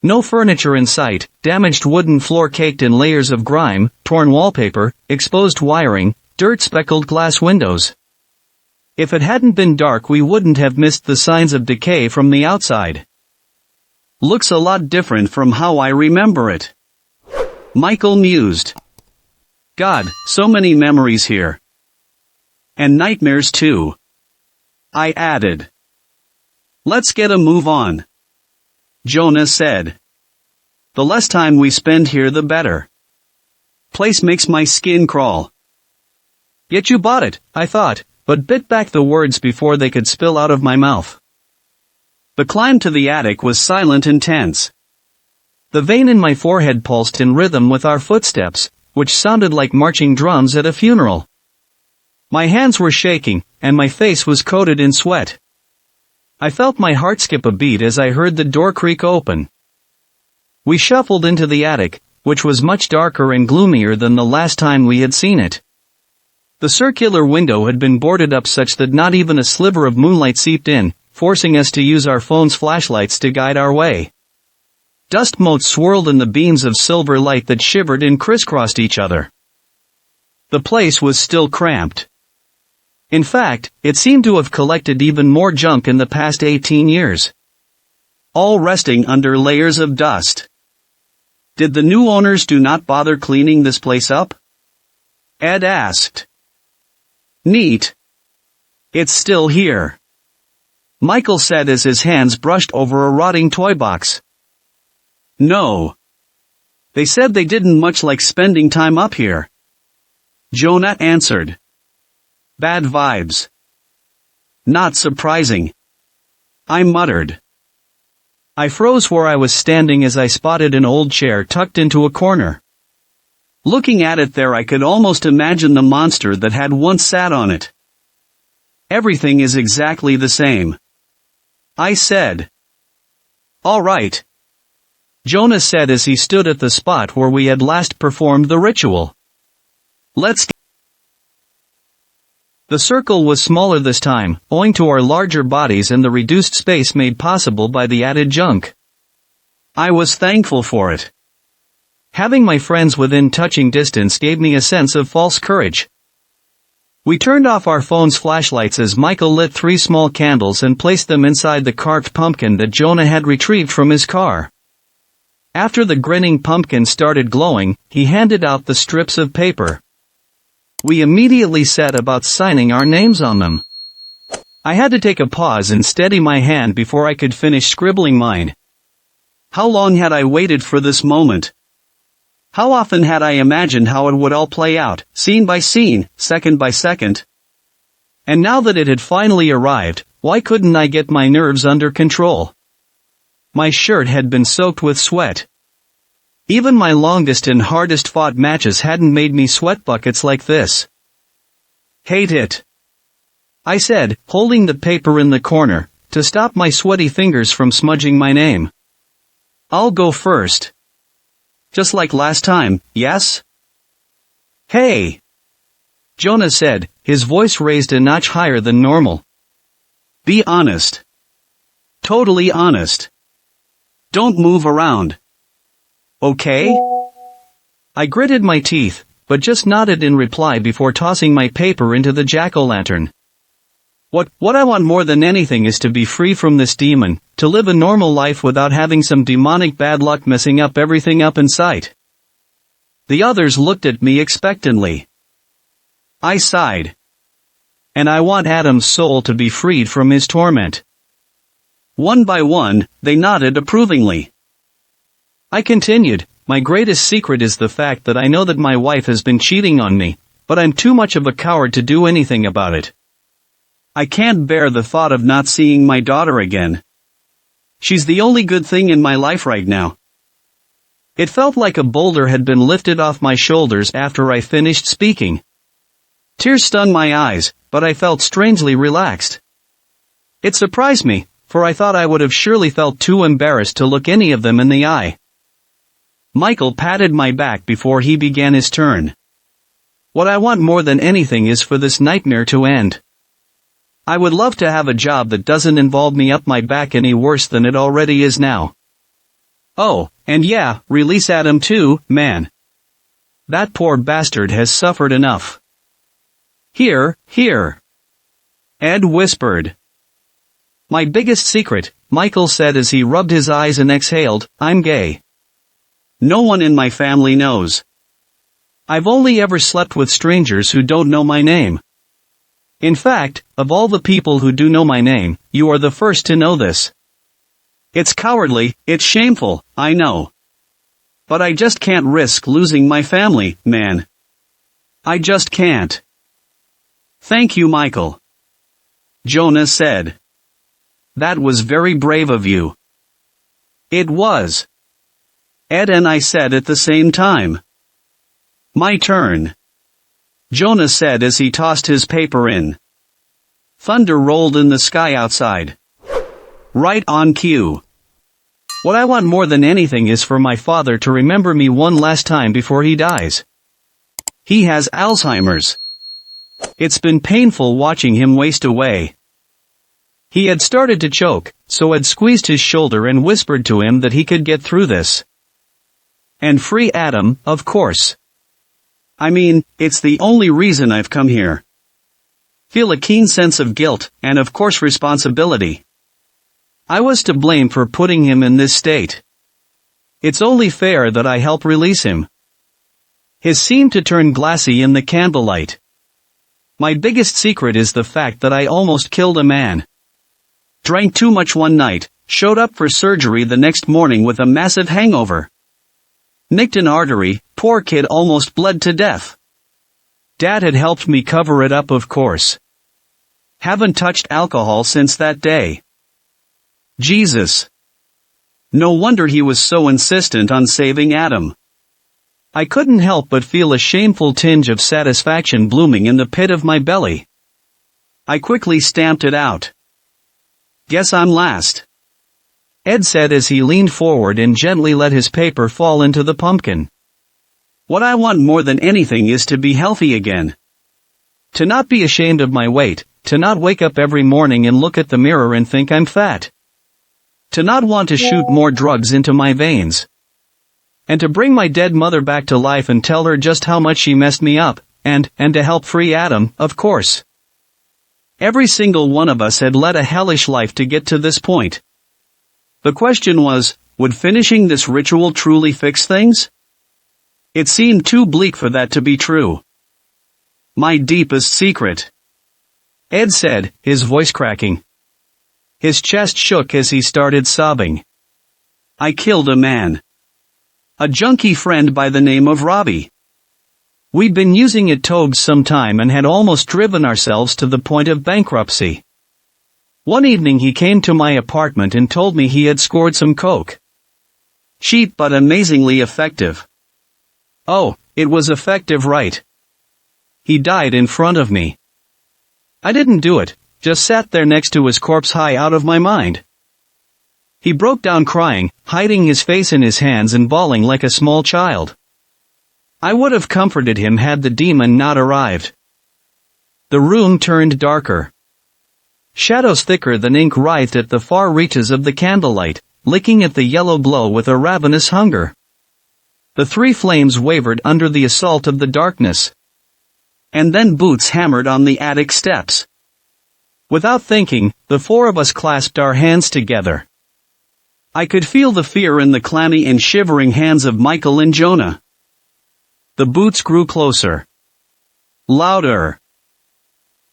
S1: No furniture in sight, damaged wooden floor caked in layers of grime, torn wallpaper, exposed wiring, dirt-speckled glass windows. If it hadn't been dark, we wouldn't have missed the signs of decay from the outside. Looks a lot different from how I remember it. Michael mused. God, so many memories here. And nightmares too. I added. Let's get a move on. Jonah said. The less time we spend here the better. Place makes my skin crawl. Yet you bought it, I thought, but bit back the words before they could spill out of my mouth. The climb to the attic was silent and tense. The vein in my forehead pulsed in rhythm with our footsteps, which sounded like marching drums at a funeral. My hands were shaking, and my face was coated in sweat. I felt my heart skip a beat as I heard the door creak open. We shuffled into the attic, which was much darker and gloomier than the last time we had seen it. The circular window had been boarded up such that not even a sliver of moonlight seeped in, forcing us to use our phones' flashlights to guide our way. Dust motes swirled in the beams of silver light that shivered and crisscrossed each other. The place was still cramped. In fact, it seemed to have collected even more junk in the past 18 years. All resting under layers of dust. Did the new owners do not bother cleaning this place up? Ed asked. Neat. It's still here. Michael said as his hands brushed over a rotting toy box. No. They said they didn't much like spending time up here. Jonah answered. Bad vibes. Not surprising. I muttered. I froze where I was standing as I spotted an old chair tucked into a corner. Looking at it there, I could almost imagine the monster that had once sat on it. Everything is exactly the same. I said. All right. Jonah said as he stood at the spot where we had last performed the ritual. Let's go. The circle was smaller this time, owing to our larger bodies and the reduced space made possible by the added junk. I was thankful for it. Having my friends within touching distance gave me a sense of false courage. We turned off our phones' flashlights as Michael lit 3 small candles and placed them inside the carved pumpkin that Jonah had retrieved from his car. After the grinning pumpkin started glowing, he handed out the strips of paper. We immediately set about signing our names on them. I had to take a pause and steady my hand before I could finish scribbling mine. How long had I waited for this moment? How often had I imagined how it would all play out, scene by scene, second by second? And now that it had finally arrived, why couldn't I get my nerves under control? My shirt had been soaked with sweat. Even my longest and hardest fought matches hadn't made me sweat buckets like this. Hate it. I said, holding the paper in the corner, to stop my sweaty fingers from smudging my name. I'll go first. Just like last time, yes? Hey! Jonah said, his voice raised a notch higher than normal. Be honest. Totally honest. Don't move around. Okay? I gritted my teeth, but just nodded in reply before tossing my paper into the jack-o'-lantern. What I want more than anything is to be free from this demon, to live a normal life without having some demonic bad luck messing up everything up in sight. The others looked at me expectantly. I sighed. And I want Adam's soul to be freed from his torment. One by one, they nodded approvingly. I continued, my greatest secret is the fact that I know that my wife has been cheating on me, but I'm too much of a coward to do anything about it. I can't bear the thought of not seeing my daughter again. She's the only good thing in my life right now. It felt like a boulder had been lifted off my shoulders after I finished speaking. Tears stung my eyes, but I felt strangely relaxed. It surprised me, for I thought I would have surely felt too embarrassed to look any of them in the eye. Michael patted my back before he began his turn. What I want more than anything is for this nightmare to end. I would love to have a job that doesn't involve me up my back any worse than it already is now. Oh, and yeah, release Adam too, man. That poor bastard has suffered enough. Here, here. Ed whispered. My biggest secret, Michael said as he rubbed his eyes and exhaled, I'm gay. No one in my family knows. I've only ever slept with strangers who don't know my name. In fact, of all the people who do know my name, you are the first to know this. It's cowardly, it's shameful, I know. But I just can't risk losing my family, man. I just can't. Thank you, Michael. Jonah said. That was very brave of you. It was. Ed and I said at the same time. My turn. Jonah said as he tossed his paper in. Thunder rolled in the sky outside. Right on cue. What I want more than anything is for my father to remember me one last time before he dies. He has Alzheimer's. It's been painful watching him waste away. He had started to choke, so Ed squeezed his shoulder and whispered to him that he could get through this. And free Adam, of course. I mean, it's the only reason I've come here. Feel a keen sense of guilt, and of course responsibility. I was to blame for putting him in this state. It's only fair that I help release him. His seemed to turn glassy in the candlelight. My biggest secret is the fact that I almost killed a man. Drank too much one night, showed up for surgery the next morning with a massive hangover. Nicked an artery, poor kid almost bled to death. Dad had helped me cover it up, of course. Haven't touched alcohol since that day. Jesus. No wonder he was so insistent on saving Adam. I couldn't help but feel a shameful tinge of satisfaction blooming in the pit of my belly. I quickly stamped it out. Guess I'm last. Ed said as he leaned forward and gently let his paper fall into the pumpkin. What I want more than anything is to be healthy again. To not be ashamed of my weight, to not wake up every morning and look at the mirror and think I'm fat. To not want to shoot more drugs into my veins. And to bring my dead mother back to life and tell her just how much she messed me up, and to help free Adam, of course. Every single one of us had led a hellish life to get to this point. The question was, would finishing this ritual truly fix things? It seemed too bleak for that to be true. My deepest secret. Ed said, his voice cracking. His chest shook as he started sobbing. I killed a man. A junkie friend by the name of Robbie. We'd been using it togs some time and had almost driven ourselves to the point of bankruptcy. One evening he came to my apartment and told me he had scored some coke. Cheap but amazingly effective. Oh, it was effective, right? He died in front of me. I didn't do it, just sat there next to his corpse high out of my mind. He broke down crying, hiding his face in his hands and bawling like a small child. I would have comforted him had the demon not arrived. The room turned darker. Shadows thicker than ink writhed at the far reaches of the candlelight, licking at the yellow glow with a ravenous hunger. The three flames wavered under the assault of the darkness. And then boots hammered on the attic steps. Without thinking, the four of us clasped our hands together. I could feel the fear in the clammy and shivering hands of Michael and Jonah. The boots grew closer. Louder.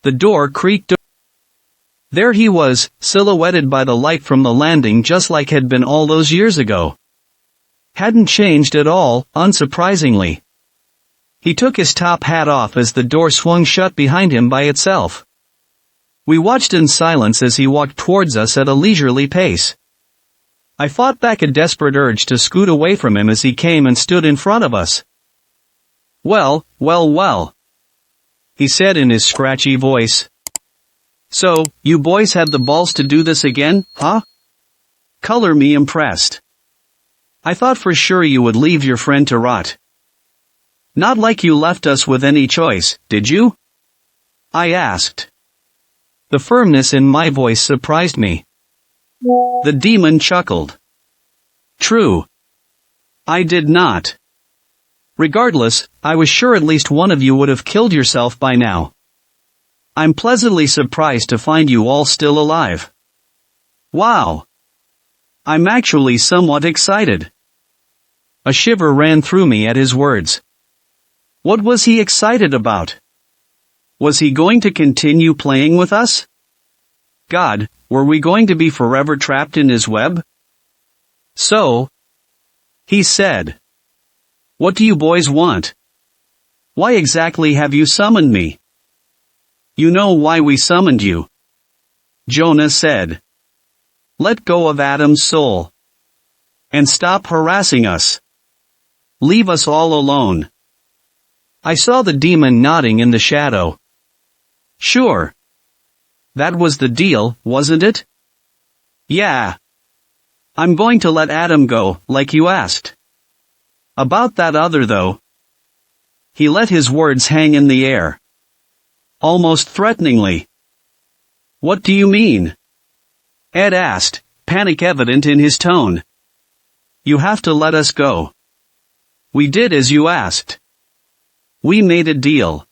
S1: The door creaked. There he was, silhouetted by the light from the landing just like had been all those years ago. Hadn't changed at all, unsurprisingly. He took his top hat off as the door swung shut behind him by itself. We watched in silence as he walked towards us at a leisurely pace. I fought back a desperate urge to scoot away from him as he came and stood in front of us. Well, well, well, he said in his scratchy voice. So, you boys had the balls to do this again, huh? Color me impressed. I thought for sure you would leave your friend to rot. Not like you left us with any choice, did you? I asked. The firmness in my voice surprised me. The demon chuckled. True. I did not. Regardless, I was sure at least one of you would have killed yourself by now. I'm pleasantly surprised to find you all still alive. Wow. I'm actually somewhat excited. A shiver ran through me at his words. What was he excited about? Was he going to continue playing with us? God, were we going to be forever trapped in his web? So, he said. What do you boys want? Why exactly have you summoned me? You know why we summoned you. Jonah said. Let go of Adam's soul. And stop harassing us. Leave us all alone. I saw the demon nodding in the shadow. Sure. That was the deal, wasn't it? Yeah. I'm going to let Adam go, like you asked. About that other though. He let his words hang in the air. Almost threateningly. What do you mean? Ed asked, panic evident in his tone. You have to let us go. We did as you asked. We made a deal.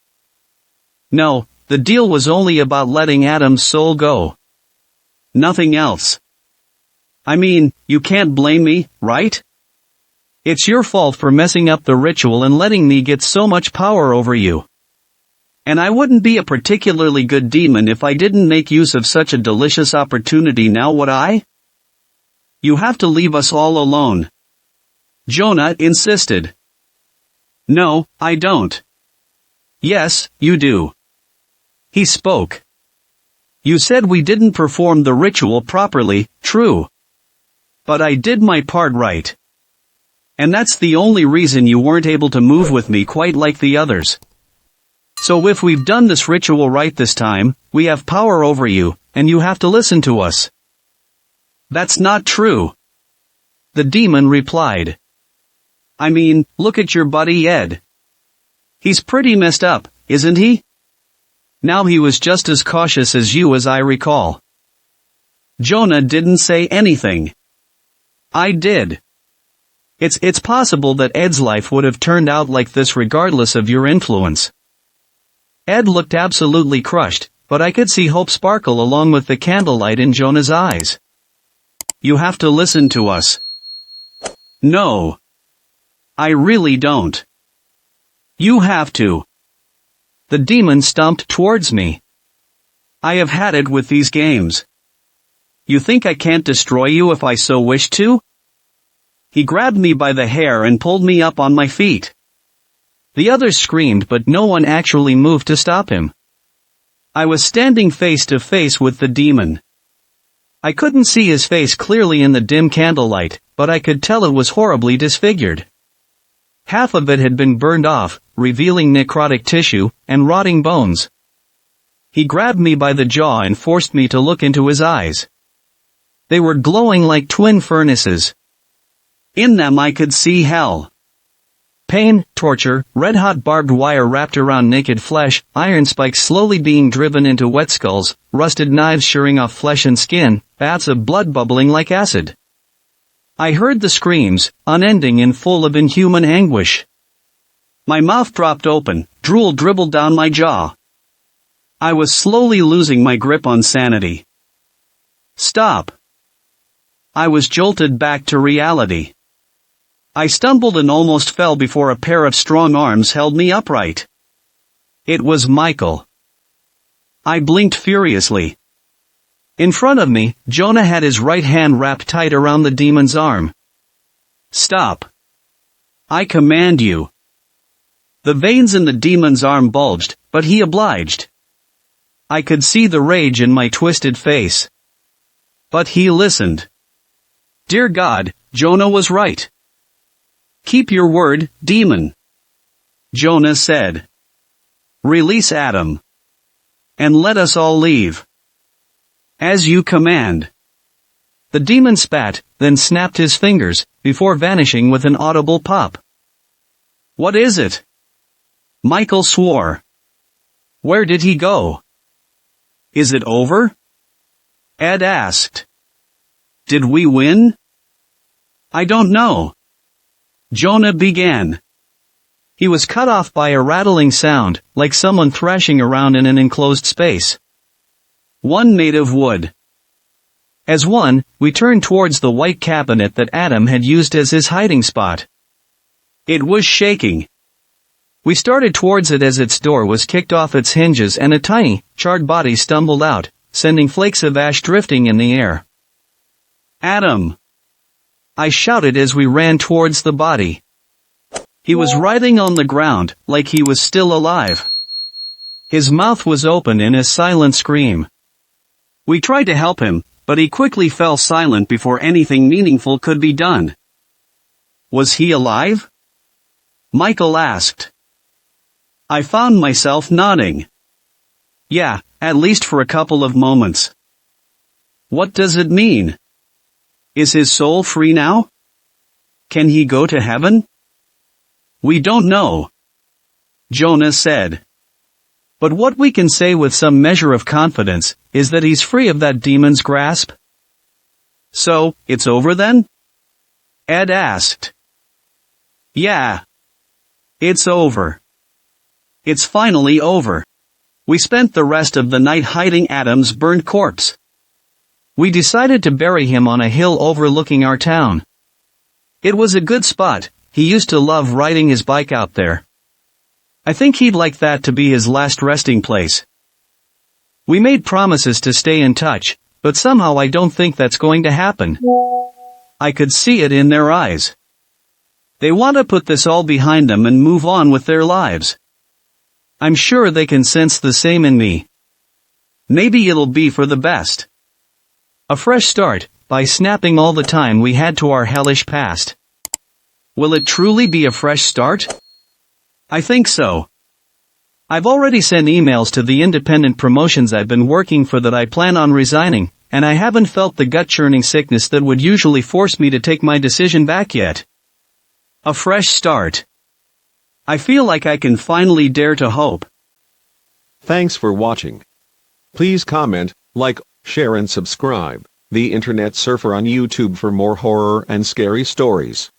S1: No, the deal was only about letting Adam's soul go. Nothing else. I mean, you can't blame me, right? It's your fault for messing up the ritual and letting me get so much power over you. And I wouldn't be a particularly good demon if I didn't make use of such a delicious opportunity, now would I? You have to leave us all alone. Jonah insisted. No, I don't. Yes, you do. He spoke. You said we didn't perform the ritual properly, true. But I did my part right. And that's the only reason you weren't able to move with me quite like the others. So if we've done this ritual right this time, we have power over you, and you have to listen to us. That's not true. The demon replied. I mean, look at your buddy Ed. He's pretty messed up, isn't he? Now he was just as cautious as you as I recall. Jonah didn't say anything. I did. It's possible that Ed's life would have turned out like this regardless of your influence. Ed looked absolutely crushed, but I could see hope sparkle along with the candlelight in Jonah's eyes. You have to listen to us. No. I really don't. You have to. The demon stomped towards me. I have had it with these games. You think I can't destroy you if I so wish to? He grabbed me by the hair and pulled me up on my feet. The others screamed, but no one actually moved to stop him. I was standing face to face with the demon. I couldn't see his face clearly in the dim candlelight, but I could tell it was horribly disfigured. Half of it had been burned off, revealing necrotic tissue and rotting bones. He grabbed me by the jaw and forced me to look into his eyes. They were glowing like twin furnaces. In them I could see hell. Pain, torture, red-hot barbed wire wrapped around naked flesh, iron spikes slowly being driven into wet skulls, rusted knives shearing off flesh and skin, baths of blood bubbling like acid. I heard the screams, unending and full of inhuman anguish. My mouth dropped open, drool dribbled down my jaw. I was slowly losing my grip on sanity. Stop. I was jolted back to reality. I stumbled and almost fell before a pair of strong arms held me upright. It was Michael. I blinked furiously. In front of me, Jonah had his right hand wrapped tight around the demon's arm. Stop. I command you. The veins in the demon's arm bulged, but he obliged. I could see the rage in my twisted face. But he listened. Dear God, Jonah was right. Keep your word, demon. Jonah said. Release Adam. And let us all leave. As you command. The demon spat, then snapped his fingers, before vanishing with an audible pop. "What is it?" Michael swore. "Where did he go?" "Is it over?" Ed asked. "Did we win?" "I don't know." Jonah began. He was cut off by a rattling sound, like someone thrashing around in an enclosed space. "One made of wood." As one, we turned towards the white cabinet that Adam had used as his hiding spot. It was shaking. We started towards it as its door was kicked off its hinges and a tiny, charred body stumbled out, sending flakes of ash drifting in the air. "Adam!" I shouted as we ran towards the body. He was writhing on the ground, like he was still alive. His mouth was open in a silent scream. We tried to help him, but he quickly fell silent before anything meaningful could be done. "Was he alive?" Michael asked. I found myself nodding. "Yeah, at least for a couple of moments." "What does it mean? Is his soul free now? Can he go to heaven?" "We don't know," Jonah said. "But what we can say with some measure of confidence is that he's free of that demon's grasp." "So, it's over then?" Ed asked. "Yeah. It's over. It's finally over." We spent the rest of the night hiding Adam's burned corpse. We decided to bury him on a hill overlooking our town. It was a good spot. He used to love riding his bike out there. I think he'd like that to be his last resting place. We made promises to stay in touch, but somehow I don't think that's going to happen. I could see it in their eyes. They want to put this all behind them and move on with their lives. I'm sure they can sense the same in me. Maybe it'll be for the best. A fresh start, by snapping all the time we had to our hellish past. Will it truly be a fresh start? I think so. I've already sent emails to the independent promotions I've been working for that I plan on resigning, and I haven't felt the gut-churning sickness that would usually force me to take my decision back yet. A fresh start. I feel like I can finally dare to hope.
S3: Thanks for watching. Please comment, like, share and subscribe. The Internet Surfer on YouTube for more horror and scary stories.